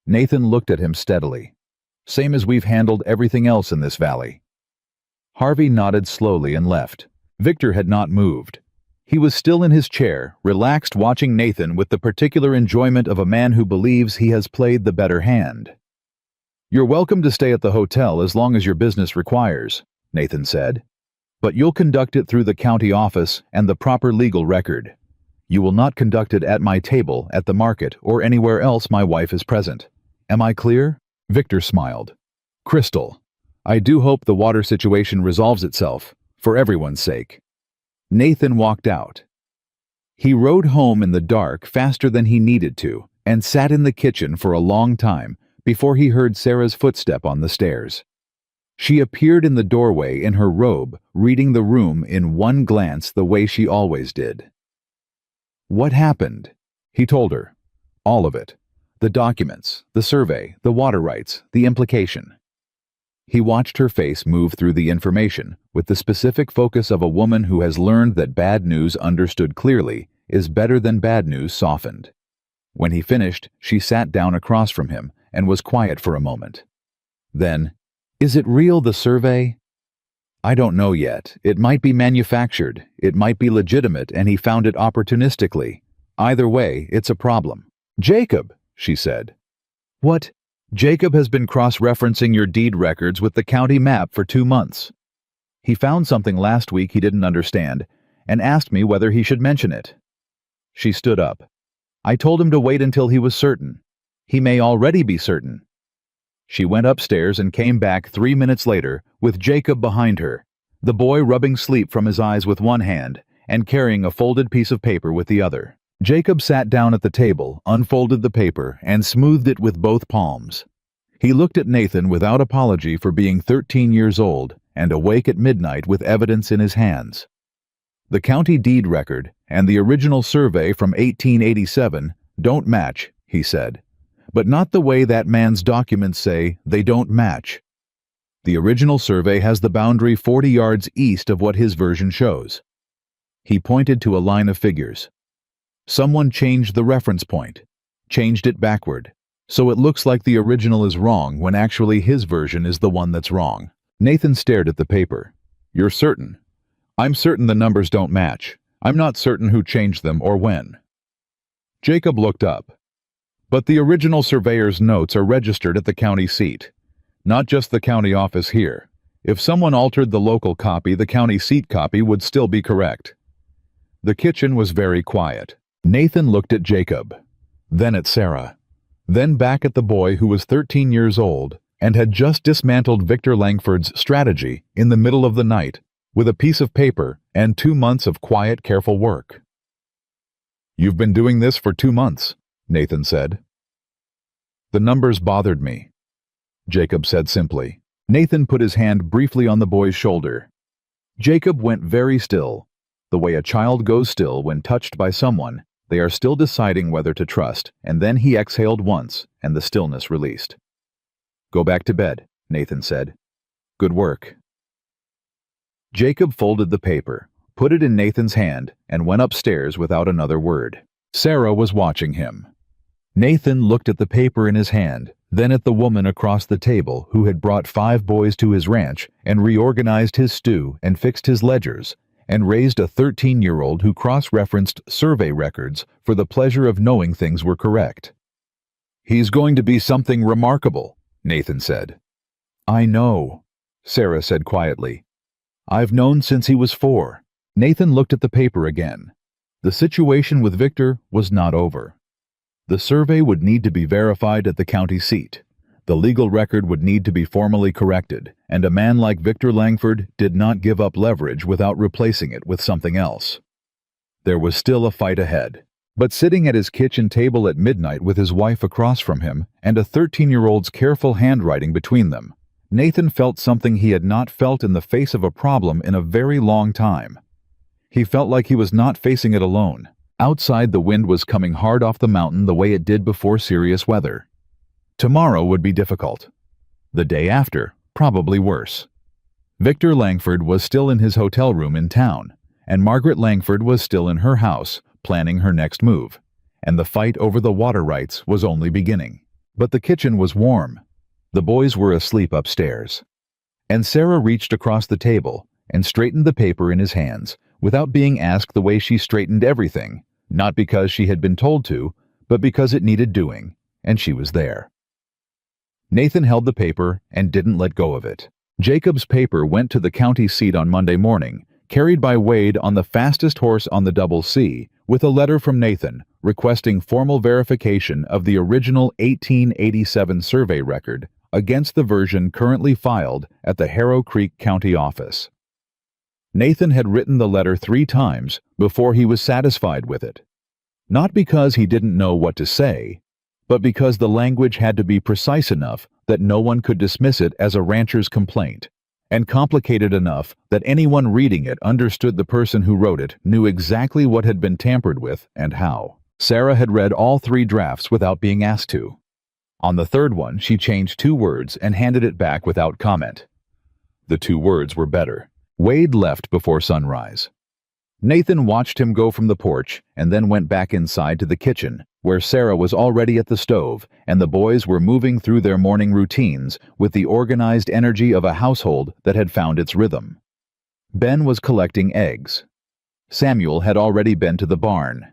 Nathan looked at him steadily. Same as we've handled everything else in this valley. Harvey nodded slowly and left. Victor had not moved. He was still in his chair, relaxed, watching Nathan with the particular enjoyment of a man who believes he has played the better hand. You're welcome to stay at the hotel as long as your business requires, Nathan said. But you'll conduct it through the county office and the proper legal record. You will not conduct it at my table, at the market, or anywhere else my wife is present. Am I clear? Victor smiled. Crystal. I do hope the water situation resolves itself, for everyone's sake. Nathan walked out. He rode home in the dark faster than he needed to, and sat in the kitchen for a long time before he heard Sarah's footstep on the stairs. She appeared in the doorway in her robe, reading the room in one glance the way she always did. What happened? He told her. All of it. The documents, the survey, the water rights, the implication. He watched her face move through the information with the specific focus of a woman who has learned that bad news understood clearly is better than bad news softened. When he finished, she sat down across from him and was quiet for a moment. Then, is it real, the survey? I don't know yet. It might be manufactured. It might be legitimate and he found it opportunistically. Either way, it's a problem. Jacob, she said. What? Jacob has been cross-referencing your deed records with the county map for 2 months. He found something last week he didn't understand and asked me whether he should mention it. She stood up. I told him to wait until he was certain. He may already be certain. She went upstairs and came back 3 minutes later with Jacob behind her, the boy rubbing sleep from his eyes with one hand and carrying a folded piece of paper with the other. Jacob sat down at the table, unfolded the paper, and smoothed it with both palms. He looked at Nathan without apology for being 13 years old and awake at midnight with evidence in his hands. The county deed record and the original survey from 1887 don't match, he said, but not the way that man's documents say they don't match. The original survey has the boundary 40 yards east of what his version shows. He pointed to a line of figures. Someone changed the reference point, changed it backward, so it looks like the original is wrong when actually his version is the one that's wrong. Nathan stared at the paper. You're certain? I'm certain the numbers don't match. I'm not certain who changed them or when. Jacob looked up. But the original surveyor's notes are registered at the county seat, not just the county office here. If someone altered the local copy, the county seat copy would still be correct. The kitchen was very quiet. Nathan looked at Jacob, then at Sarah, then back at the boy who was 13 years old and had just dismantled Victor Langford's strategy in the middle of the night with a piece of paper and 2 months of quiet, careful work. You've been doing this for 2 months, Nathan said. The numbers bothered me, Jacob said simply. Nathan put his hand briefly on the boy's shoulder. Jacob went very still, the way a child goes still when touched by someone they are still deciding whether to trust, and then he exhaled once, and the stillness released. Go back to bed, Nathan said. Good work. Jacob folded the paper, put it in Nathan's hand, and went upstairs without another word. Sarah was watching him. Nathan looked at the paper in his hand, then at the woman across the table who had brought 5 boys to his ranch and reorganized his stew and fixed his ledgers, and raised a 13-year-old who cross-referenced survey records for the pleasure of knowing things were correct. He's going to be something remarkable, Nathan said. I know, Sarah said quietly. I've known since he was 4. Nathan looked at the paper again. The situation with Victor was not over. The survey would need to be verified at the county seat. The legal record would need to be formally corrected, and a man like Victor Langford did not give up leverage without replacing it with something else. There was still a fight ahead, but sitting at his kitchen table at midnight with his wife across from him and a 13-year-old's careful handwriting between them, Nathan felt something he had not felt in the face of a problem in a very long time. He felt like he was not facing it alone, Outside, the wind was coming hard off the mountain the way it did before serious weather. Tomorrow would be difficult. The day after, probably worse. Victor Langford was still in his hotel room in town, and Margaret Langford was still in her house, planning her next move, and the fight over the water rights was only beginning. But the kitchen was warm. The boys were asleep upstairs. And Sarah reached across the table and straightened the paper in his hands, without being asked the way she straightened everything, not because she had been told to, but because it needed doing, and she was there. Nathan held the paper and didn't let go of it. Jacob's paper went to the county seat on Monday morning, carried by Wade on the fastest horse on the Double C, with a letter from Nathan requesting formal verification of the original 1887 survey record against the version currently filed at the Harrow Creek County office. Nathan had written the letter 3 times before he was satisfied with it. Not because he didn't know what to say, but because the language had to be precise enough that no one could dismiss it as a rancher's complaint, and complicated enough that anyone reading it understood the person who wrote it knew exactly what had been tampered with and how. Sarah had read all 3 drafts without being asked to. On the 3rd one, she changed 2 words and handed it back without comment. The 2 words were better. Wade left before sunrise. Nathan watched him go from the porch and then went back inside to the kitchen, where Sarah was already at the stove and the boys were moving through their morning routines with the organized energy of a household that had found its rhythm. Ben was collecting eggs. Samuel had already been to the barn.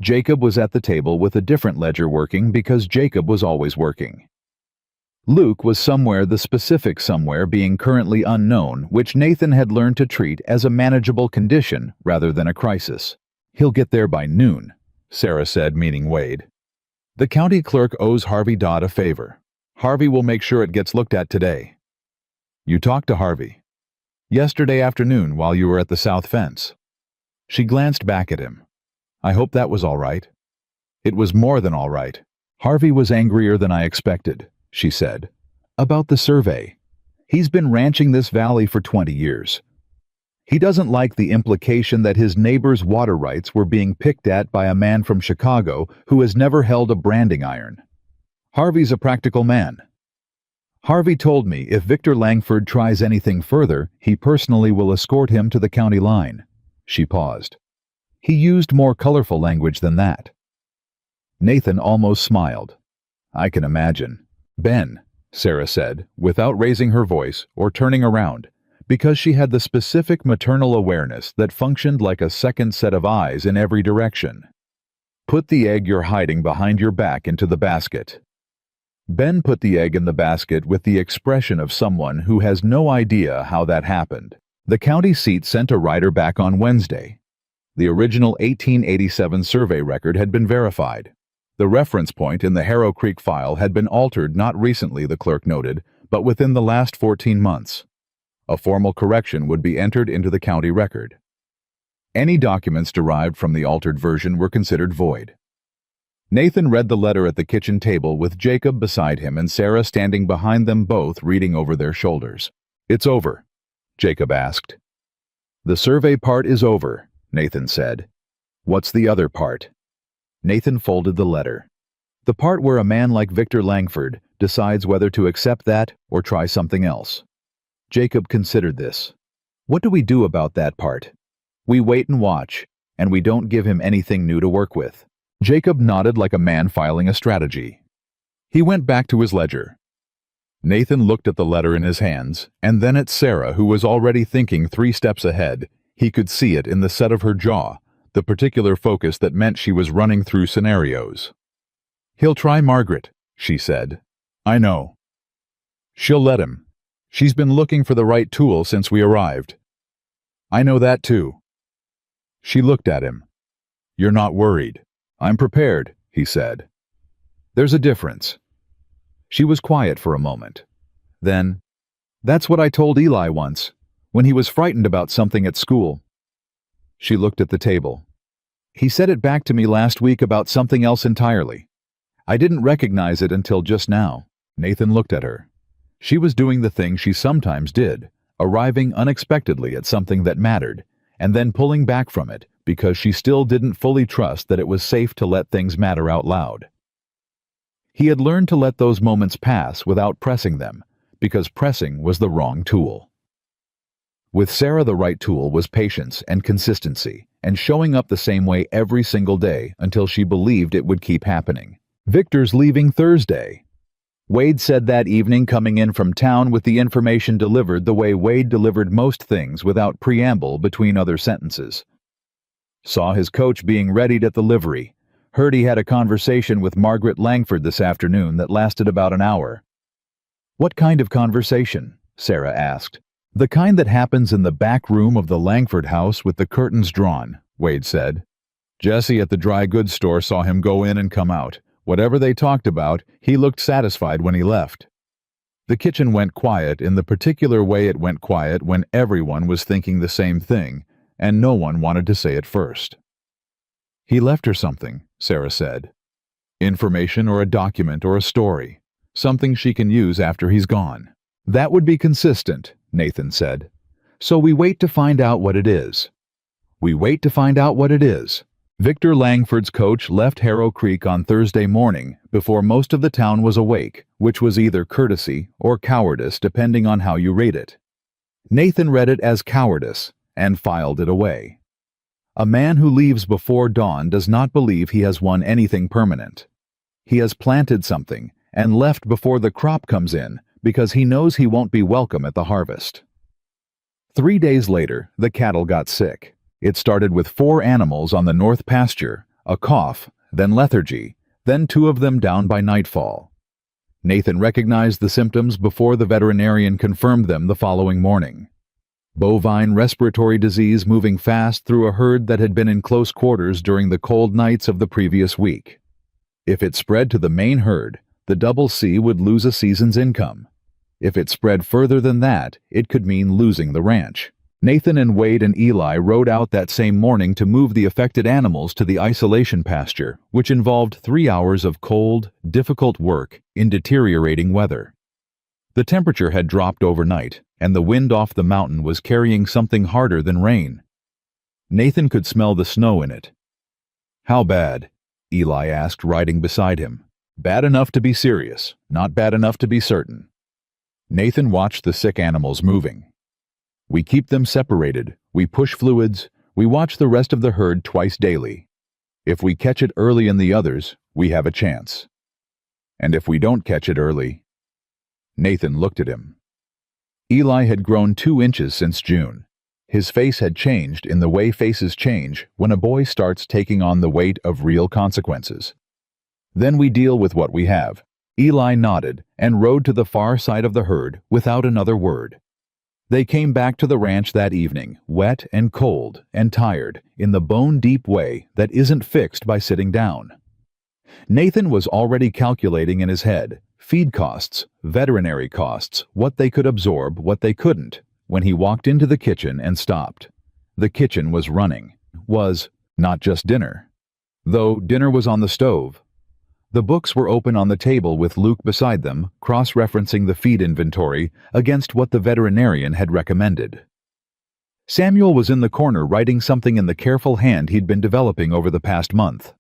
Jacob was at the table with a different ledger working because Jacob was always working. Luke was somewhere, the specific somewhere being currently unknown, which Nathan had learned to treat as a manageable condition rather than a crisis. He'll get there by noon, Sarah said, meaning Wade. The county clerk owes Harvey Dodd a favor. Harvey will make sure it gets looked at today. You talked to Harvey. Yesterday afternoon while you were at the south fence. She glanced back at him. I hope that was all right. It was more than all right. Harvey was angrier than I expected, she said. About the survey. He's been ranching this valley for 20 years. He doesn't like the implication that his neighbor's water rights were being picked at by a man from Chicago who has never held a branding iron. Harvey's a practical man. Harvey told me if Victor Langford tries anything further, he personally will escort him to the county line. She paused. He used more colorful language than that. Nathan almost smiled. I can imagine. Ben, Sarah said, without raising her voice or turning around, because she had the specific maternal awareness that functioned like a second set of eyes in every direction. Put the egg you're hiding behind your back into the basket. Ben put the egg in the basket with the expression of someone who has no idea how that happened. The county seat sent a writer back on Wednesday. The original 1887 survey record had been verified. The reference point in the Harrow Creek file had been altered not recently, the clerk noted, but within the last 14 months. A formal correction would be entered into the county record. Any documents derived from the altered version were considered void. Nathan read the letter at the kitchen table with Jacob beside him and Sarah standing behind them both reading over their shoulders. It's over, Jacob asked. The survey part is over, Nathan said. What's the other part? Nathan folded the letter. The part where a man like Victor Langford decides whether to accept that or try something else. Jacob considered this. What do we do about that part? We wait and watch, and we don't give him anything new to work with. Jacob nodded like a man filing a strategy. He went back to his ledger. Nathan looked at the letter in his hands, and then at Sarah, who was already thinking 3 steps ahead. He could see it in the set of her jaw, the particular focus that meant she was running through scenarios. He'll try Margaret, she said. I know. She'll let him. She's been looking for the right tool since we arrived. I know that too. She looked at him. You're not worried. I'm prepared, he said. There's a difference. She was quiet for a moment. Then, that's what I told Eli once, when he was frightened about something at school. She looked at the table. He said it back to me last week about something else entirely. I didn't recognize it until just now. Nathan looked at her. She was doing the thing she sometimes did, arriving unexpectedly at something that mattered, and then pulling back from it because she still didn't fully trust that it was safe to let things matter out loud. He had learned to let those moments pass without pressing them, because pressing was the wrong tool. With Sarah, the right tool was patience and consistency, and showing up the same way every single day until she believed it would keep happening. Victor's leaving Thursday. Wade said that evening, coming in from town with the information delivered the way Wade delivered most things, without preamble between other sentences. Saw his coach being readied at the livery. Heard he had a conversation with Margaret Langford this afternoon that lasted about an hour. "What kind of conversation?" Sarah asked. "The kind that happens in the back room of the Langford house with the curtains drawn," Wade said. "Jesse at the dry goods store saw him go in and come out. Whatever they talked about, he looked satisfied when he left." The kitchen went quiet in the particular way it went quiet when everyone was thinking the same thing, and no one wanted to say it first. "He left her something," Sarah said. "Information or a document or a story. Something she can use after he's gone." "That would be consistent," Nathan said. "So we wait to find out what it is." We wait to find out what it is. Victor Langford's coach left Harrow Creek on Thursday morning before most of the town was awake, which was either courtesy or cowardice depending on how you rate it. Nathan read it as cowardice and filed it away. A man who leaves before dawn does not believe he has won anything permanent. He has planted something and left before the crop comes in because he knows he won't be welcome at the harvest. 3 days later, the cattle got sick. It started with 4 animals on the north pasture, a cough, then lethargy, then 2 of them down by nightfall. Nathan recognized the symptoms before the veterinarian confirmed them the following morning. Bovine respiratory disease moving fast through a herd that had been in close quarters during the cold nights of the previous week. If it spread to the main herd, the Double C would lose a season's income. If it spread further than that, it could mean losing the ranch. Nathan and Wade and Eli rode out that same morning to move the affected animals to the isolation pasture, which involved 3 hours of cold, difficult work in deteriorating weather. The temperature had dropped overnight, and the wind off the mountain was carrying something harder than rain. Nathan could smell the snow in it. "How bad?" Eli asked, riding beside him. "Bad enough to be serious, not bad enough to be certain." Nathan watched the sick animals moving. "We keep them separated, we push fluids, we watch the rest of the herd twice daily. If we catch it early in the others, we have a chance. And if we don't catch it early..." Nathan looked at him. Eli had grown 2 inches since June. His face had changed in the way faces change when a boy starts taking on the weight of real consequences. "Then we deal with what we have." Eli nodded and rode to the far side of the herd without another word. They came back to the ranch that evening, wet and cold and tired, in the bone-deep way that isn't fixed by sitting down. Nathan was already calculating in his head feed costs, veterinary costs, what they could absorb, what they couldn't, when he walked into the kitchen and stopped. The kitchen was running. Was not just dinner. Though dinner was on the stove. The books were open on the table with Luke beside them, cross-referencing the feed inventory against what the veterinarian had recommended. Samuel was in the corner writing something in the careful hand he'd been developing over the past month.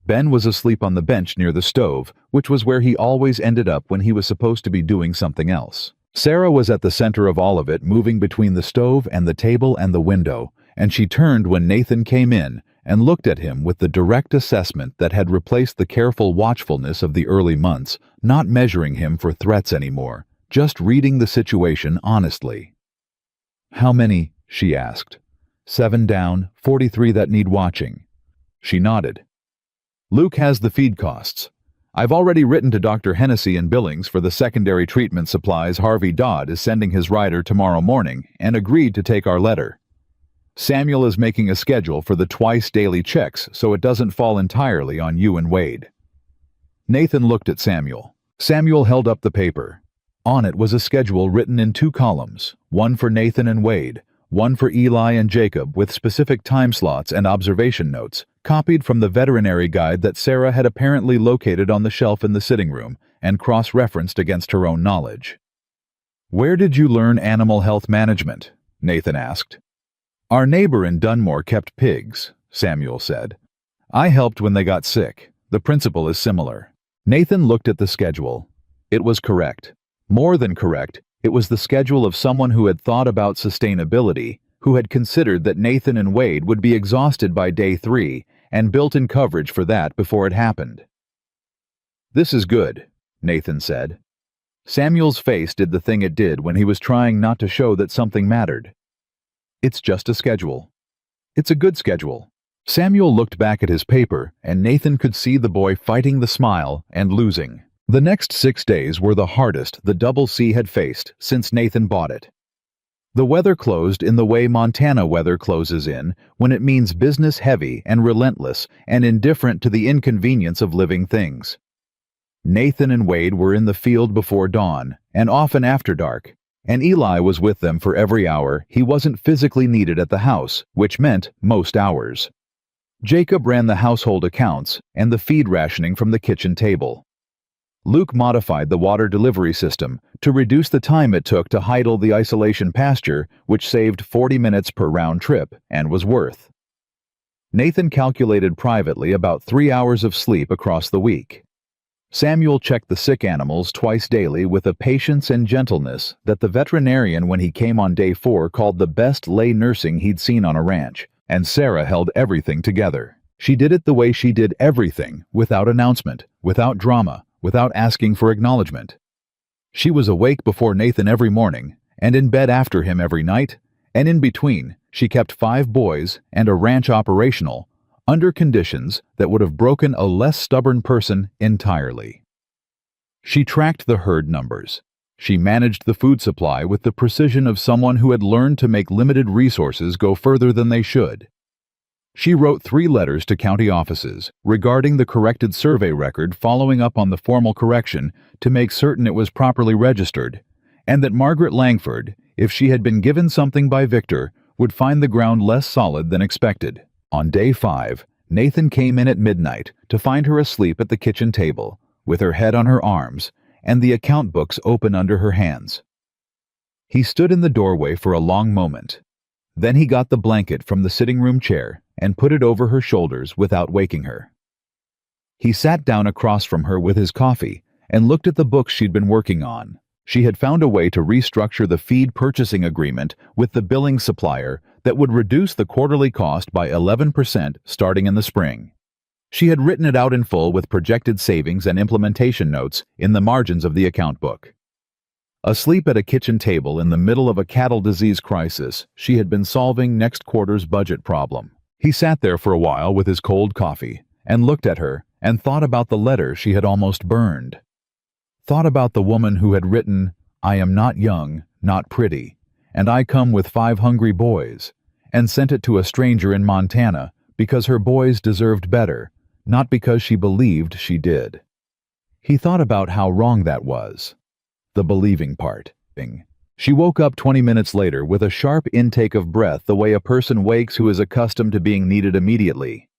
Ben was asleep on the bench near the stove, which was where he always ended up when he was supposed to be doing something else. Sarah was at the center of all of it, moving between the stove and the table and the window, and she turned when Nathan came in and looked at him with the direct assessment that had replaced the careful watchfulness of the early months, not measuring him for threats anymore, just reading the situation honestly. "How many?" she asked. 7 down, 43 that need watching." She nodded. "Luke has the feed costs. I've already written to Dr. Hennessy in Billings for the secondary treatment supplies Harvey Dodd is sending his rider tomorrow morning and agreed to take our letter. Samuel is making a schedule for the twice-daily checks so it doesn't fall entirely on you and Wade." Nathan looked at Samuel. Samuel held up the paper. On it was a schedule written in 2 columns, one for Nathan and Wade, one for Eli and Jacob, with specific time slots and observation notes, copied from the veterinary guide that Sarah had apparently located on the shelf in the sitting room and cross-referenced against her own knowledge. "Where did you learn animal health management?" Nathan asked. Our neighbor in Dunmore kept pigs, Samuel said. I helped when they got sick. The principle is similar. Nathan looked at the schedule. It was correct. More than correct, it was the schedule of someone who had thought about sustainability, who had considered that Nathan and Wade would be exhausted by day 3 and built in coverage for that before it happened. This is good, Nathan said. Samuel's face did the thing it did when he was trying not to show that something mattered. It's just a schedule. It's a good schedule. Samuel looked back at his paper, and Nathan could see the boy fighting the smile and losing. The next 6 days were the hardest the Double C had faced since Nathan bought it. The weather closed in the way Montana weather closes in, when it means business heavy and relentless and indifferent to the inconvenience of living things. Nathan and Wade were in the field before dawn, and often after dark, and Eli was with them for every hour he wasn't physically needed at the house, which meant most hours. Jacob ran the household accounts and the feed rationing from the kitchen table. Luke modified the water delivery system to reduce the time it took to hydle the isolation pasture, which saved 40 minutes per round trip and was worth. Nathan calculated privately about 3 hours of sleep across the week. Samuel checked the sick animals twice daily with a patience and gentleness that the veterinarian when he came on day 4 called the best lay nursing he'd seen on a ranch, and Sarah held everything together. She did it the way she did everything, without announcement, without drama, without asking for acknowledgement. She was awake before Nathan every morning, and in bed after him every night, and in between, she kept 5 boys and a ranch operational, under conditions that would have broken a less stubborn person entirely. She tracked the herd numbers. She managed the food supply with the precision of someone who had learned to make limited resources go further than they should. She wrote 3 letters to county offices regarding the corrected survey record, following up on the formal correction to make certain it was properly registered, and that Margaret Langford, if she had been given something by Victor, would find the ground less solid than expected. On day 5, Nathan came in at midnight to find her asleep at the kitchen table, with her head on her arms and the account books open under her hands. He stood in the doorway for a long moment. Then he got the blanket from the sitting room chair and put it over her shoulders without waking her. He sat down across from her with his coffee and looked at the books she'd been working on. She had found a way to restructure the feed purchasing agreement with the billing supplier that would reduce the quarterly cost by 11% starting in the spring. She had written it out in full with projected savings and implementation notes in the margins of the account book. Asleep at a kitchen table in the middle of a cattle disease crisis, she had been solving next quarter's budget problem. He sat there for a while with his cold coffee and looked at her and thought about the letter she had almost burned. Thought about the woman who had written, "I am not young, not pretty, and I come with 5 hungry boys," and sent it to a stranger in Montana because her boys deserved better, not because she believed she did. He thought about how wrong that was. The believing part. She woke up 20 minutes later with a sharp intake of breath the way a person wakes who is accustomed to being needed immediately.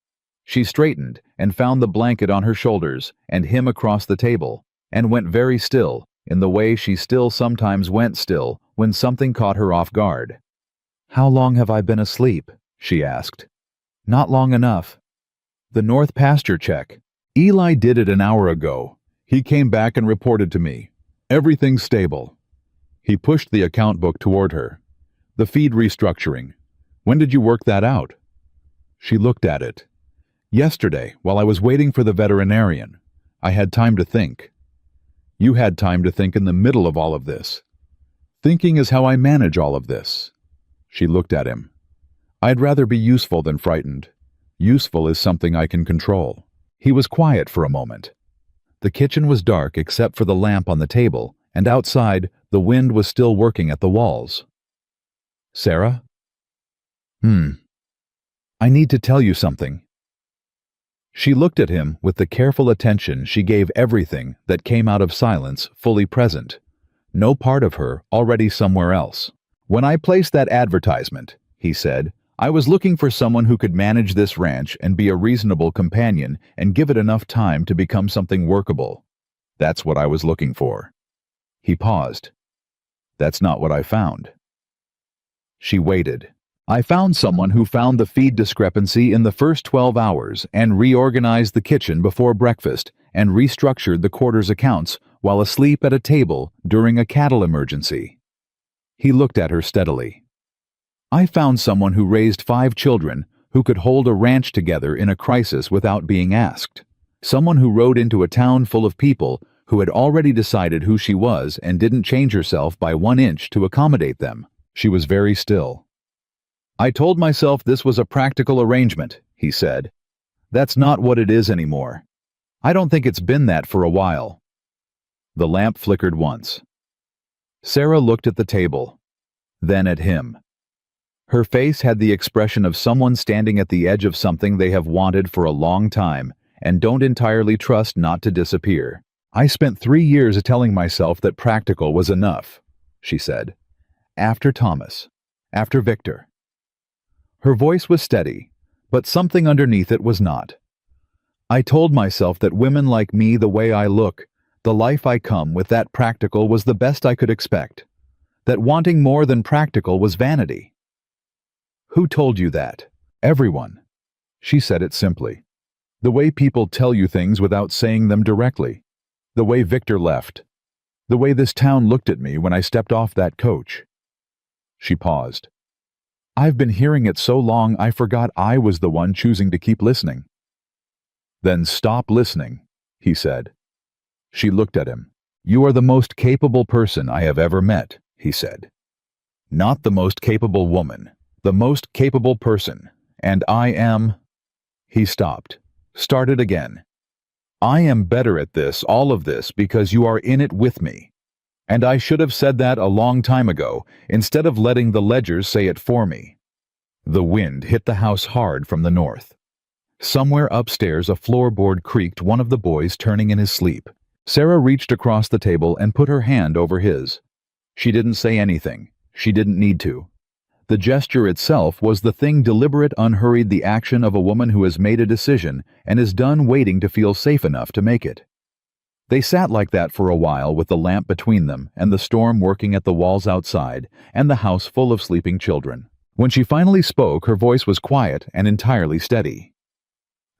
She straightened and found the blanket on her shoulders and him across the table, and went very still, in the way she still sometimes went still when something caught her off guard. "How long have I been asleep?" she asked. "Not long enough." "The North Pasture check. Eli did it an hour ago. He came back and reported to me. Everything's stable." He pushed the account book toward her. "The feed restructuring. When did you work that out?" She looked at it. "Yesterday, while I was waiting for the veterinarian. I had time to think." "You had time to think in the middle of all of this." "Thinking is how I manage all of this." She looked at him. "I'd rather be useful than frightened. Useful is something I can control." He was quiet for a moment. The kitchen was dark except for the lamp on the table, and outside, the wind was still working at the walls. "Sarah?" "I need to tell you something." She looked at him with the careful attention she gave everything that came out of silence fully present, no part of her already somewhere else. "When I placed that advertisement," he said, "I was looking for someone who could manage this ranch and be a reasonable companion and give it enough time to become something workable. That's what I was looking for." He paused. "That's not what I found." She waited. I found someone who found the feed discrepancy in the first 12 hours and reorganized the kitchen before breakfast and restructured the quarter's accounts while asleep at a table during a cattle emergency. He looked at her steadily. I found someone who raised 5 children who could hold a ranch together in a crisis without being asked. Someone who rode into a town full of people who had already decided who she was and didn't change herself by 1 inch to accommodate them. She was very still. I told myself this was a practical arrangement, he said. That's not what it is anymore. I don't think it's been that for a while. The lamp flickered once. Sarah looked at the table, then at him. Her face had the expression of someone standing at the edge of something they have wanted for a long time and don't entirely trust not to disappear. I spent 3 years telling myself that practical was enough, she said. After Thomas. After Victor. Her voice was steady, but something underneath it was not. I told myself that women like me, the way I look, the life I come with, that practical was the best I could expect. That wanting more than practical was vanity. Who told you that? Everyone. She said it simply. The way people tell you things without saying them directly. The way Victor left. The way this town looked at me when I stepped off that coach. She paused. I've been hearing it so long I forgot I was the one choosing to keep listening. Then stop listening, he said. She looked at him. You are the most capable person I have ever met, he said. Not the most capable woman, the most capable person, and I am... He stopped, started again. I am better at this, all of this, because you are in it with me. And I should have said that a long time ago, instead of letting the ledgers say it for me. The wind hit the house hard from the north. Somewhere upstairs a floorboard creaked, one of the boys turning in his sleep. Sarah reached across the table and put her hand over his. She didn't say anything. She didn't need to. The gesture itself was the thing, deliberate, unhurried, the action of a woman who has made a decision and is done waiting to feel safe enough to make it. They sat like that for a while with the lamp between them and the storm working at the walls outside and the house full of sleeping children. When she finally spoke, her voice was quiet and entirely steady.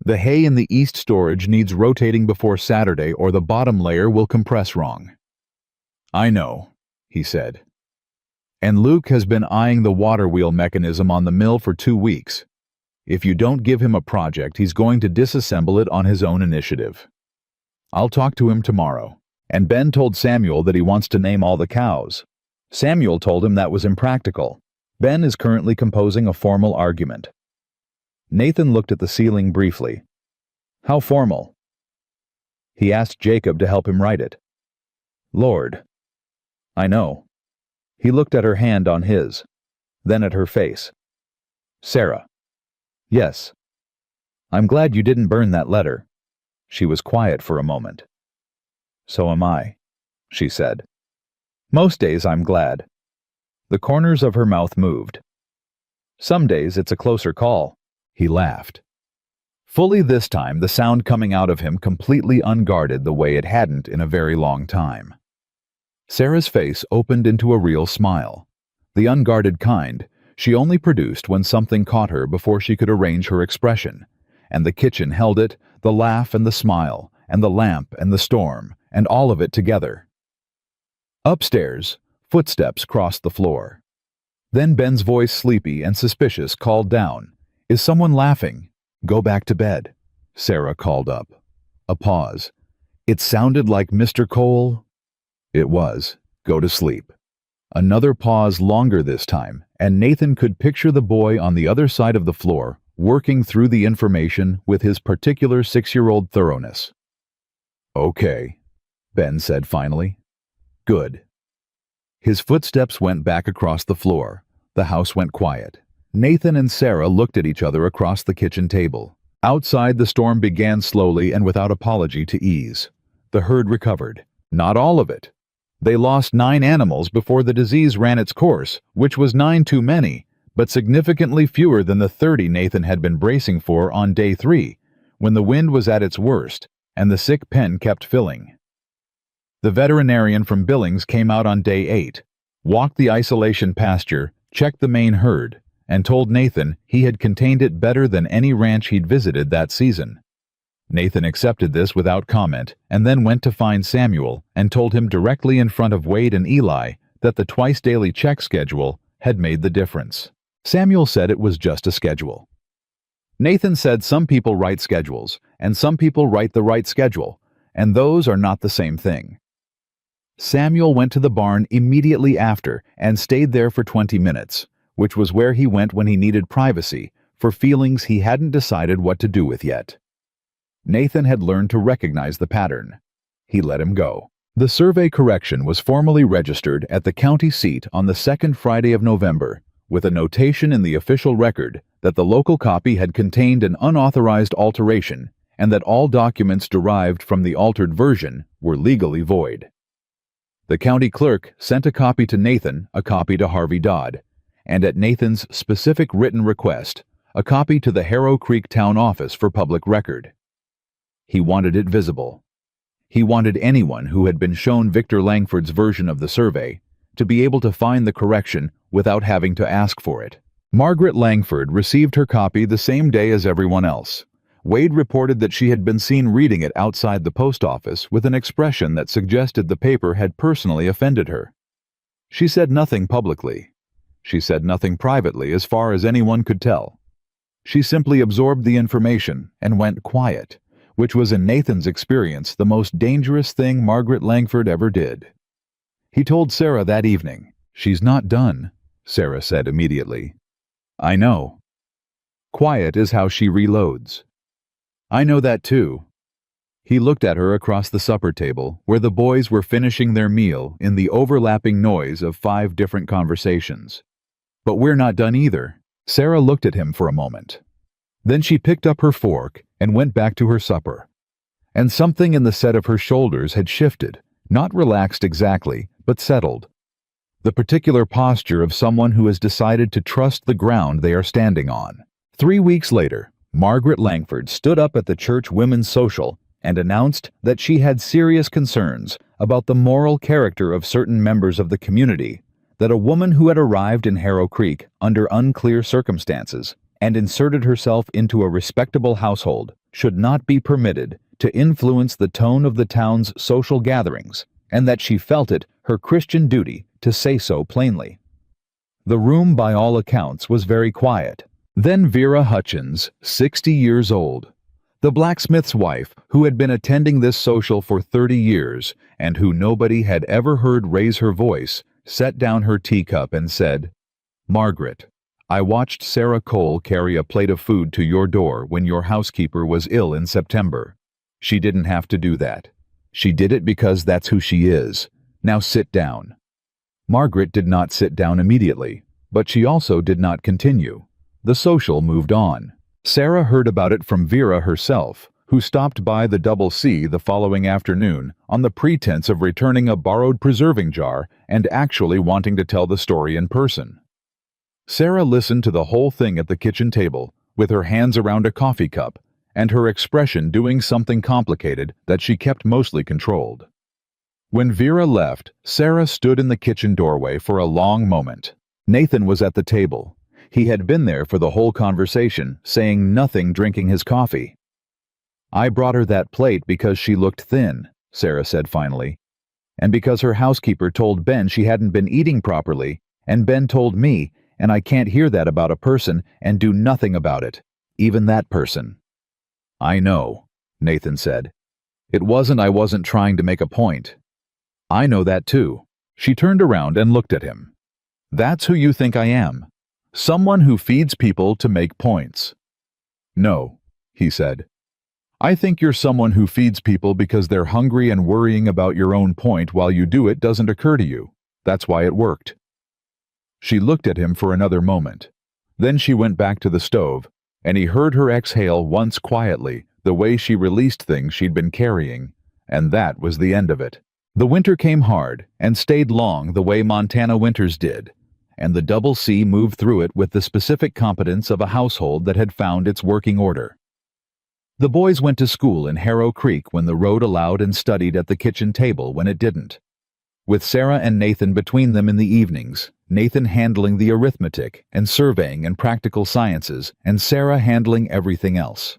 The hay in the east storage needs rotating before Saturday or the bottom layer will compress wrong. I know, he said. And Luke has been eyeing the water wheel mechanism on the mill for 2 weeks. If you don't give him a project, he's going to disassemble it on his own initiative. I'll talk to him tomorrow. And Ben told Samuel that he wants to name all the cows. Samuel told him that was impractical. Ben is currently composing a formal argument. Nathan looked at the ceiling briefly. How formal? He asked Jacob to help him write it. Lord. I know. He looked at her hand on his, then at her face. Sarah. Yes. I'm glad you didn't burn that letter. She was quiet for a moment. So am I, she said. Most days I'm glad. The corners of her mouth moved. Some days it's a closer call. He laughed. Fully this time, the sound coming out of him completely unguarded the way it hadn't in a very long time. Sarah's face opened into a real smile. The unguarded kind she only produced when something caught her before she could arrange her expression, and the kitchen held it, the laugh and the smile, and the lamp and the storm, and all of it together. Upstairs, footsteps crossed the floor. Then Ben's voice, sleepy and suspicious, called down, Is someone laughing? Go back to bed, Sarah called up. A pause. It sounded like Mr. Cole. It was. Go to sleep. Another pause, longer this time, and Nathan could picture the boy on the other side of the floor, working through the information with his particular 6-year-old thoroughness. Okay, Ben said finally. Good. His footsteps went back across the floor. The house went quiet. Nathan and Sarah looked at each other across the kitchen table. Outside, the storm began slowly and without apology to ease. The herd recovered. Not all of it. They lost 9 animals before the disease ran its course, which was 9 too many, but significantly fewer than the 30 Nathan had been bracing for on day 3, when the wind was at its worst and the sick pen kept filling. The veterinarian from Billings came out on day 8, walked the isolation pasture, checked the main herd, and told Nathan he had contained it better than any ranch he'd visited that season. Nathan accepted this without comment and then went to find Samuel and told him directly in front of Wade and Eli that the twice-daily check schedule had made the difference. Samuel said it was just a schedule. Nathan said some people write schedules, and some people write the right schedule, and those are not the same thing. Samuel went to the barn immediately after and stayed there for 20 minutes, which was where he went when he needed privacy for feelings he hadn't decided what to do with yet. Nathan had learned to recognize the pattern. He let him go. The survey correction was formally registered at the county seat on the second Friday of November, with a notation in the official record that the local copy had contained an unauthorized alteration and that all documents derived from the altered version were legally void. The county clerk sent a copy to Nathan, a copy to Harvey Dodd, and at Nathan's specific written request, a copy to the Harrow Creek Town Office for public record. He wanted it visible. He wanted anyone who had been shown Victor Langford's version of the survey to be able to find the correction without having to ask for it. Margaret Langford received her copy the same day as everyone else. Wade reported that she had been seen reading it outside the post office with an expression that suggested the paper had personally offended her. She said nothing publicly. She said nothing privately as far as anyone could tell. She simply absorbed the information and went quiet, which was in Nathan's experience the most dangerous thing Margaret Langford ever did. He told Sarah that evening. "She's not done," Sarah said immediately. "I know." Quiet is how she reloads. "I know that too." He looked at her across the supper table, where the boys were finishing their meal in the overlapping noise of 5 different conversations. "But we're not done either." Sarah looked at him for a moment. Then she picked up her fork and went back to her supper. And something in the set of her shoulders had shifted, not relaxed exactly, but settled. The particular posture of someone who has decided to trust the ground they are standing on. 3 weeks later, Margaret Langford stood up at the church women's social and announced that she had serious concerns about the moral character of certain members of the community, that a woman who had arrived in Harrow Creek under unclear circumstances and inserted herself into a respectable household should not be permitted to influence the tone of the town's social gatherings, and that she felt it her Christian duty to say so plainly. The room, by all accounts, was very quiet. Then Vera Hutchins, 60 years old, the blacksmith's wife who had been attending this social for 30 years and who nobody had ever heard raise her voice, set down her teacup and said, "Margaret, I watched Sarah Cole carry a plate of food to your door when your housekeeper was ill in September. She didn't have to do that. She did it because that's who she is. Now sit down." Margaret did not sit down immediately, but she also did not continue. The social moved on. Sarah heard about it from Vera herself, who stopped by the Double C the following afternoon on the pretense of returning a borrowed preserving jar and actually wanting to tell the story in person. Sarah listened to the whole thing at the kitchen table, with her hands around a coffee cup, and her expression doing something complicated that she kept mostly controlled. When Vera left, Sarah stood in the kitchen doorway for a long moment. Nathan was at the table. He had been there for the whole conversation, saying nothing, drinking his coffee. "I brought her that plate because she looked thin," Sarah said finally, "and because her housekeeper told Ben she hadn't been eating properly, and Ben told me, and I can't hear that about a person and do nothing about it, even that person." "I know," Nathan said. "It wasn't I wasn't trying to make a point." "I know that too." She turned around and looked at him. "That's who you think I am. Someone who feeds people to make points." "No," he said. "I think you're someone who feeds people because they're hungry and worrying about your own point while you do it doesn't occur to you. That's why it worked." She looked at him for another moment. Then she went back to the stove, and he heard her exhale once quietly, the way she released things she'd been carrying, and that was the end of it. The winter came hard and stayed long the way Montana winters did, and the Double C moved through it with the specific competence of a household that had found its working order. The boys went to school in Harrow Creek when the road allowed and studied at the kitchen table when it didn't. with Sarah and Nathan between them in the evenings, Nathan handling the arithmetic and surveying and practical sciences, and Sarah handling everything else.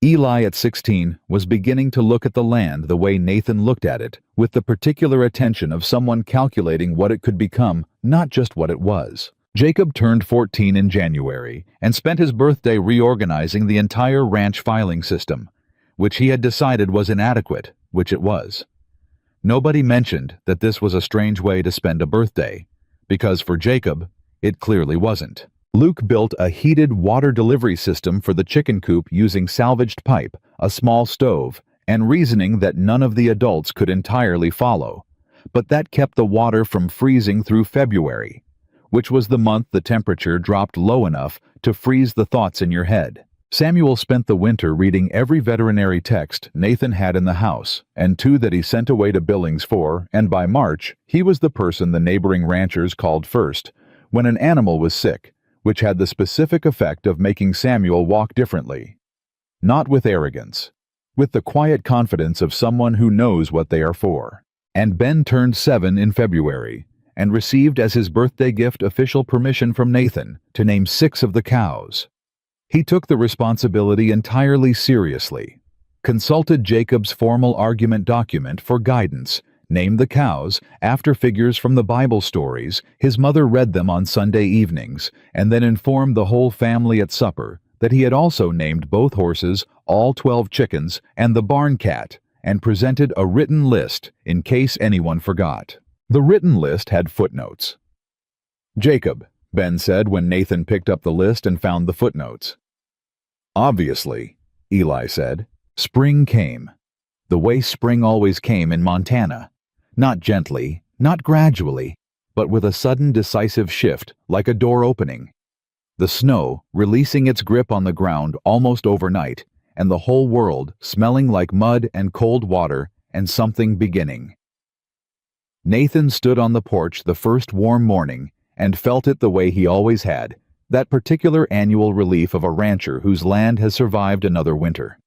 Eli, at 16, was beginning to look at the land the way Nathan looked at it, with the particular attention of someone calculating what it could become, not just what it was. Jacob turned 14 in January and spent his birthday reorganizing the entire ranch filing system, which he had decided was inadequate, which it was. Nobody mentioned that this was a strange way to spend a birthday, because for Jacob, it clearly wasn't. Luke built a heated water delivery system for the chicken coop using salvaged pipe, a small stove, and reasoning that none of the adults could entirely follow. But that kept the water from freezing through February, which was the month the temperature dropped low enough to freeze the thoughts in your head. Samuel spent the winter reading every veterinary text Nathan had in the house, and 2 that he sent away to Billings for, and by March, he was the person the neighboring ranchers called first when an animal was sick, which had the specific effect of making Samuel walk differently. Not with arrogance, with the quiet confidence of someone who knows what they are for. And Ben turned 7 in February, and received as his birthday gift official permission from Nathan to name 6 of the cows. He took the responsibility entirely seriously, consulted Jacob's formal argument document for guidance, named the cows after figures from the Bible stories his mother read them on Sunday evenings, and then informed the whole family at supper that he had also named both horses, all 12 chickens, and the barn cat, and presented a written list in case anyone forgot. The written list had footnotes. "Jacob," Ben said when Nathan picked up the list and found the footnotes. "Obviously," Eli said. Spring came, the way spring always came in Montana. Not gently, not gradually, but with a sudden decisive shift, like a door opening. The snow releasing its grip on the ground almost overnight, and the whole world smelling like mud and cold water and something beginning. Nathan stood on the porch the first warm morning and felt it the way he always had, that particular annual relief of a rancher whose land has survived another winter.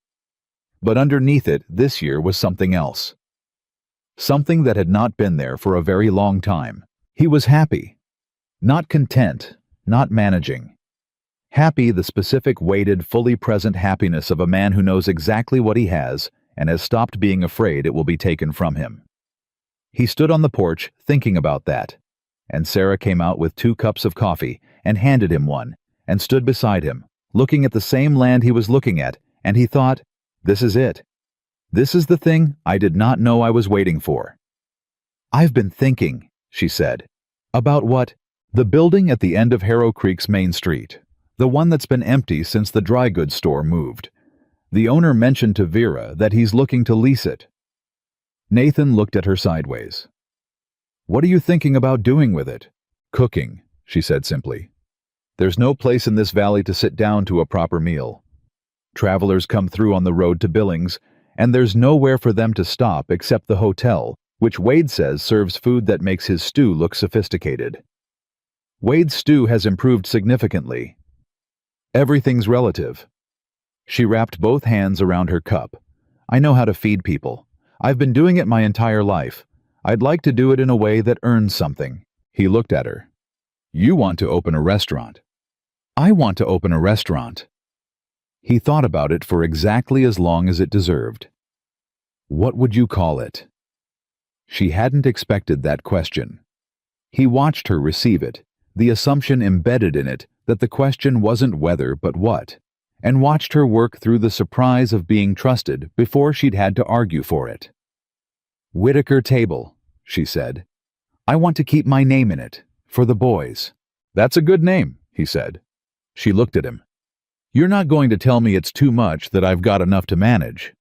But underneath it this year was something else. Something that had not been there for a very long time. He was happy. Not content, not managing. Happy, the specific, weighted, fully present happiness of a man who knows exactly what he has and has stopped being afraid it will be taken from him. He stood on the porch thinking about that, and Sarah came out with 2 cups of coffee and handed him one, and stood beside him, looking at the same land he was looking at, and he thought, this is it. This is the thing I did not know I was waiting for. "I've been thinking," she said. "About what?" "The building at the end of Harrow Creek's Main Street. The one that's been empty since the dry goods store moved. The owner mentioned to Vera that he's looking to lease it." Nathan looked at her sideways. "What are you thinking about doing with it?" "Cooking," she said simply. "There's no place in this valley to sit down to a proper meal. Travelers come through on the road to Billings, and there's nowhere for them to stop except the hotel, which Wade says serves food that makes his stew look sophisticated. Wade's stew has improved significantly. Everything's relative." She wrapped both hands around her cup. "I know how to feed people. I've been doing it my entire life. I'd like to do it in a way that earns something." He looked at her. "You want to open a restaurant." "I want to open a restaurant." He thought about it for exactly as long as it deserved. "What would you call it?" She hadn't expected that question. He watched her receive it, the assumption embedded in it that the question wasn't whether but what, and watched her work through the surprise of being trusted before she'd had to argue for it. "Whitaker Table," she said. "I want to keep my name in it, for the boys." "That's a good name," he said. She looked at him. "You're not going to tell me it's too much, that I've got enough to manage."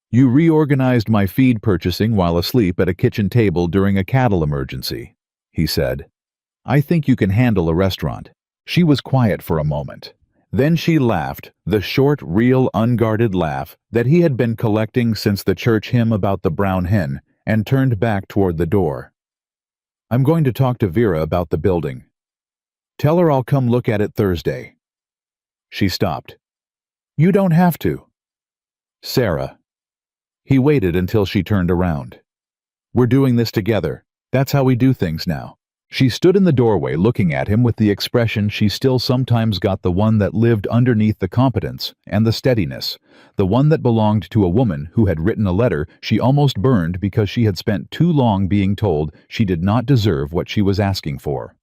"You reorganized my feed purchasing while asleep at a kitchen table during a cattle emergency," he said. "I think you can handle a restaurant." She was quiet for a moment. Then she laughed, the short, real, unguarded laugh that he had been collecting since the church hymn about the brown hen, and turned back toward the door. "I'm going to talk to Vera about the building. Tell her I'll come look at it Thursday." She stopped. "You don't have to." "Sarah." He waited until she turned around. We're doing this together. That's how we do things now." She stood in the doorway looking at him with the expression she still sometimes got, the one that lived underneath the competence and the steadiness, the one that belonged to a woman who had written a letter she almost burned because she had spent too long being told she did not deserve what she was asking for.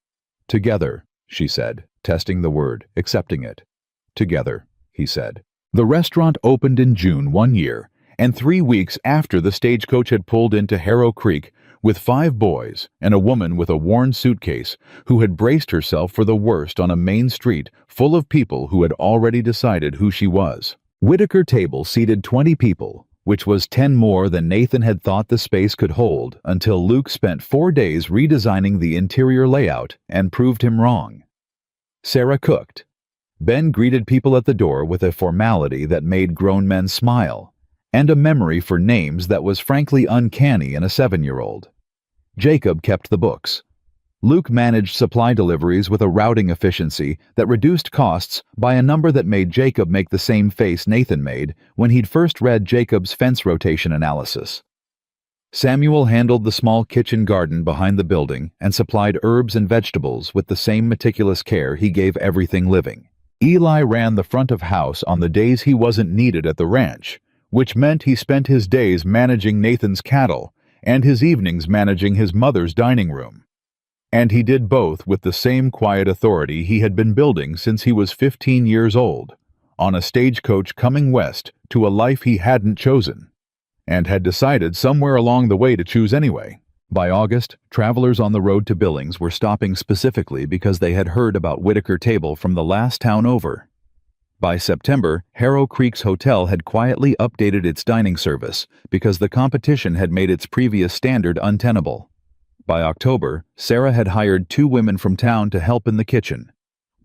"Together," she said, testing the word, accepting it. "Together," he said. The restaurant opened in June one year, and 3 weeks after the stagecoach had pulled into Harrow Creek, with 5 boys and a woman with a worn suitcase who had braced herself for the worst on a main street full of people who had already decided who she was. Whitaker Table seated 20 people, which was 10 more than Nathan had thought the space could hold until Luke spent 4 days redesigning the interior layout and proved him wrong. Sarah cooked. Ben greeted people at the door with a formality that made grown men smile, and a memory for names that was frankly uncanny in a 7-year-old. Jacob kept the books. Luke managed supply deliveries with a routing efficiency that reduced costs by a number that made Jacob make the same face Nathan made when he'd first read Jacob's fence rotation analysis. Samuel handled the small kitchen garden behind the building and supplied herbs and vegetables with the same meticulous care he gave everything living. Eli ran the front of house on the days he wasn't needed at the ranch, which meant he spent his days managing Nathan's cattle and his evenings managing his mother's dining room. And he did both with the same quiet authority he had been building since he was 15 years old, on a stagecoach coming west to a life he hadn't chosen, and had decided somewhere along the way to choose anyway. By August, travelers on the road to Billings were stopping specifically because they had heard about Whitaker Table from the last town over. By September, Harrow Creek's hotel had quietly updated its dining service because the competition had made its previous standard untenable. By October, Sarah had hired 2 women from town to help in the kitchen,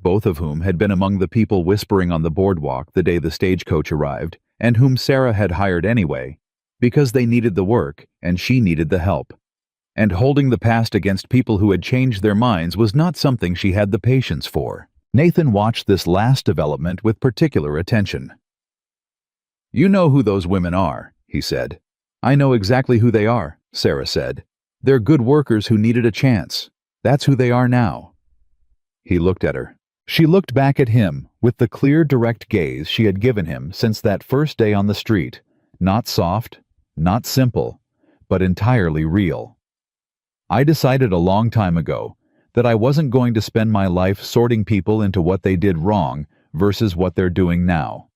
both of whom had been among the people whispering on the boardwalk the day the stagecoach arrived, and whom Sarah had hired anyway, because they needed the work and she needed the help. And holding the past against people who had changed their minds was not something she had the patience for. Nathan watched this last development with particular attention. "You know who those women are," he said. "I know exactly who they are," Sarah said. "They're good workers who needed a chance. That's who they are now." He looked at her. She looked back at him with the clear, direct gaze she had given him since that first day on the street. Not soft, not simple, but entirely real. "I decided a long time ago that I wasn't going to spend my life sorting people into what they did wrong versus what they're doing now.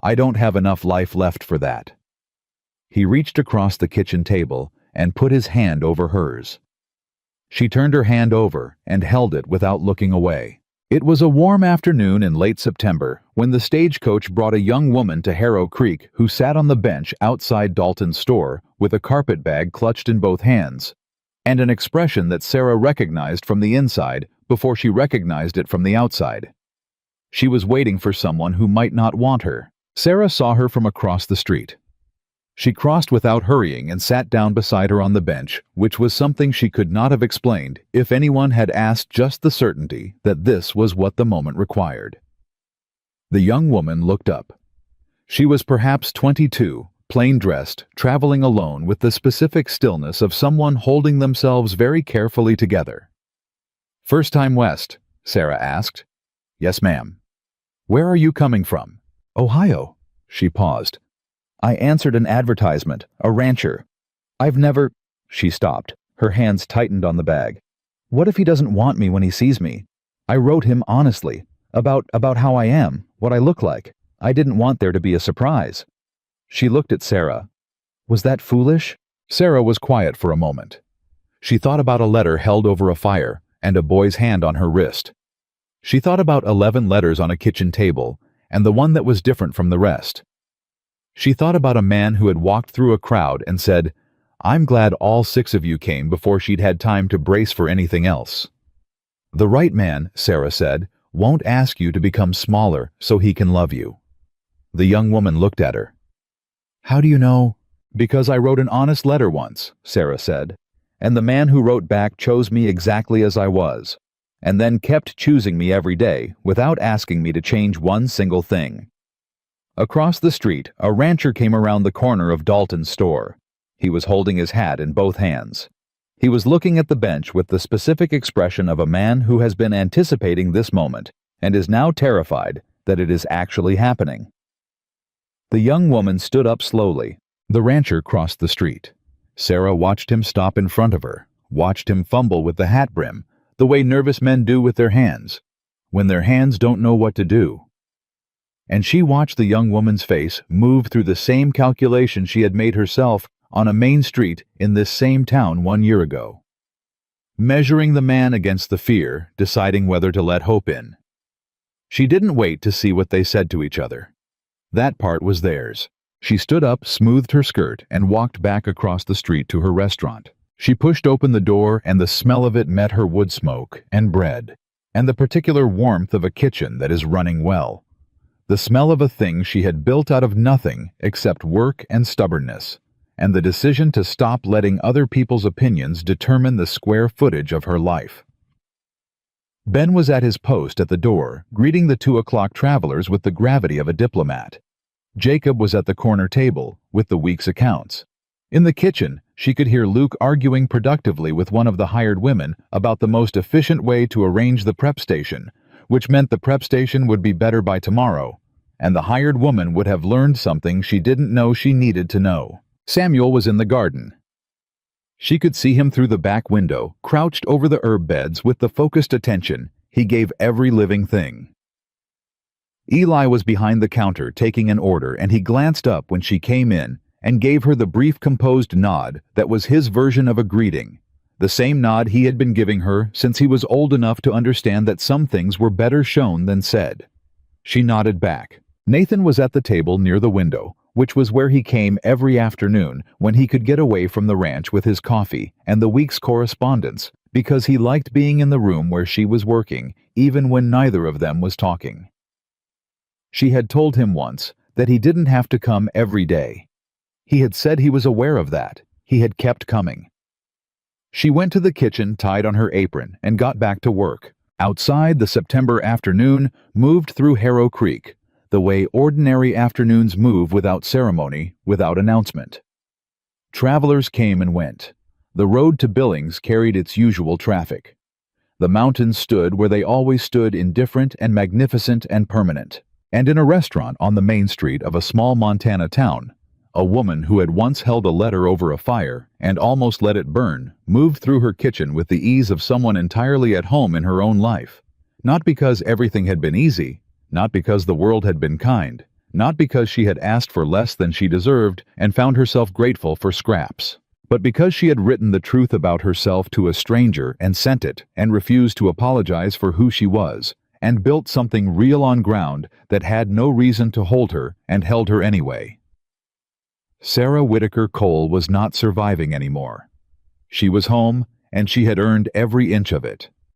I don't have enough life left for that." He reached across the kitchen table and put his hand over hers. She turned her hand over and held it without looking away. It was a warm afternoon in late September when the stagecoach brought a young woman to Harrow Creek who sat on the bench outside Dalton's store with a carpet bag clutched in both hands, and an expression that Sarah recognized from the inside before she recognized it from the outside. She was waiting for someone who might not want her. Sarah saw her from across the street. She crossed without hurrying and sat down beside her on the bench, which was something she could not have explained if anyone had asked, just the certainty that this was what the moment required. The young woman looked up. She was perhaps 22, plain dressed, traveling alone with the specific stillness of someone holding themselves very carefully together. "First time west?" Sarah asked. "Yes, ma'am." "Where are you coming from?" "Ohio." She paused. "I answered an advertisement, a rancher. I've never—" She stopped. Her hands tightened on the bag. "What if he doesn't want me when he sees me? I wrote him honestly, about how I am, what I look like. I didn't want there to be a surprise." She looked at Sarah. "Was that foolish?" Sarah was quiet for a moment. She thought about a letter held over a fire and a boy's hand on her wrist. She thought about 11 letters on a kitchen table and the one that was different from the rest. She thought about a man who had walked through a crowd and said, "I'm glad all 6 of you came," before she'd had time to brace for anything else. "The right man," Sarah said, "won't ask you to become smaller so he can love you." The young woman looked at her. "How do you know?" "Because I wrote an honest letter once," Sarah said, "and the man who wrote back chose me exactly as I was, and then kept choosing me every day without asking me to change one single thing." Across the street, a rancher came around the corner of Dalton's store. He was holding his hat in both hands. He was looking at the bench with the specific expression of a man who has been anticipating this moment and is now terrified that it is actually happening. The young woman stood up slowly. The rancher crossed the street. Sarah watched him stop in front of her, watched him fumble with the hat brim, the way nervous men do with their hands, when their hands don't know what to do. And she watched the young woman's face move through the same calculation she had made herself on a main street in this same town 1 year ago. Measuring the man against the fear, deciding whether to let hope in. She didn't wait to see what they said to each other. That part was theirs. She stood up, smoothed her skirt, and walked back across the street to her restaurant. She pushed open the door, and the smell of it met her wood smoke and bread, and the particular warmth of a kitchen that is running well. The smell of a thing she had built out of nothing except work and stubbornness, and the decision to stop letting other people's opinions determine the square footage of her life. Ben was at his post at the door, greeting the 2 o'clock travelers with the gravity of a diplomat. Jacob was at the corner table, with the week's accounts. In the kitchen, she could hear Luke arguing productively with one of the hired women about the most efficient way to arrange the prep station, which meant the prep station would be better by tomorrow, and the hired woman would have learned something she didn't know she needed to know. Samuel was in the garden. She could see him through the back window, crouched over the herb beds with the focused attention he gave every living thing. Eli was behind the counter taking an order, and he glanced up when she came in and gave her the brief composed nod that was his version of a greeting, the same nod he had been giving her since he was old enough to understand that some things were better shown than said. She nodded back. Nathan was at the table near the window, which was where he came every afternoon when he could get away from the ranch with his coffee and the week's correspondence, because he liked being in the room where she was working, even when neither of them was talking. She had told him once that he didn't have to come every day. He had said he was aware of that. He had kept coming. She went to the kitchen, tied on her apron, and got back to work. Outside, the September afternoon moved through Harrow Creek, the way ordinary afternoons move without ceremony, without announcement. Travelers came and went. The road to Billings carried its usual traffic. The mountains stood where they always stood, indifferent and magnificent and permanent. And in a restaurant on the main street of a small Montana town, a woman who had once held a letter over a fire and almost let it burn moved through her kitchen with the ease of someone entirely at home in her own life. Not because everything had been easy, not because the world had been kind, not because she had asked for less than she deserved and found herself grateful for scraps, but because she had written the truth about herself to a stranger and sent it and refused to apologize for who she was, and built something real on ground that had no reason to hold her and held her anyway. Sarah Whitaker Cole was not surviving anymore. She was home, and she had earned every inch of it.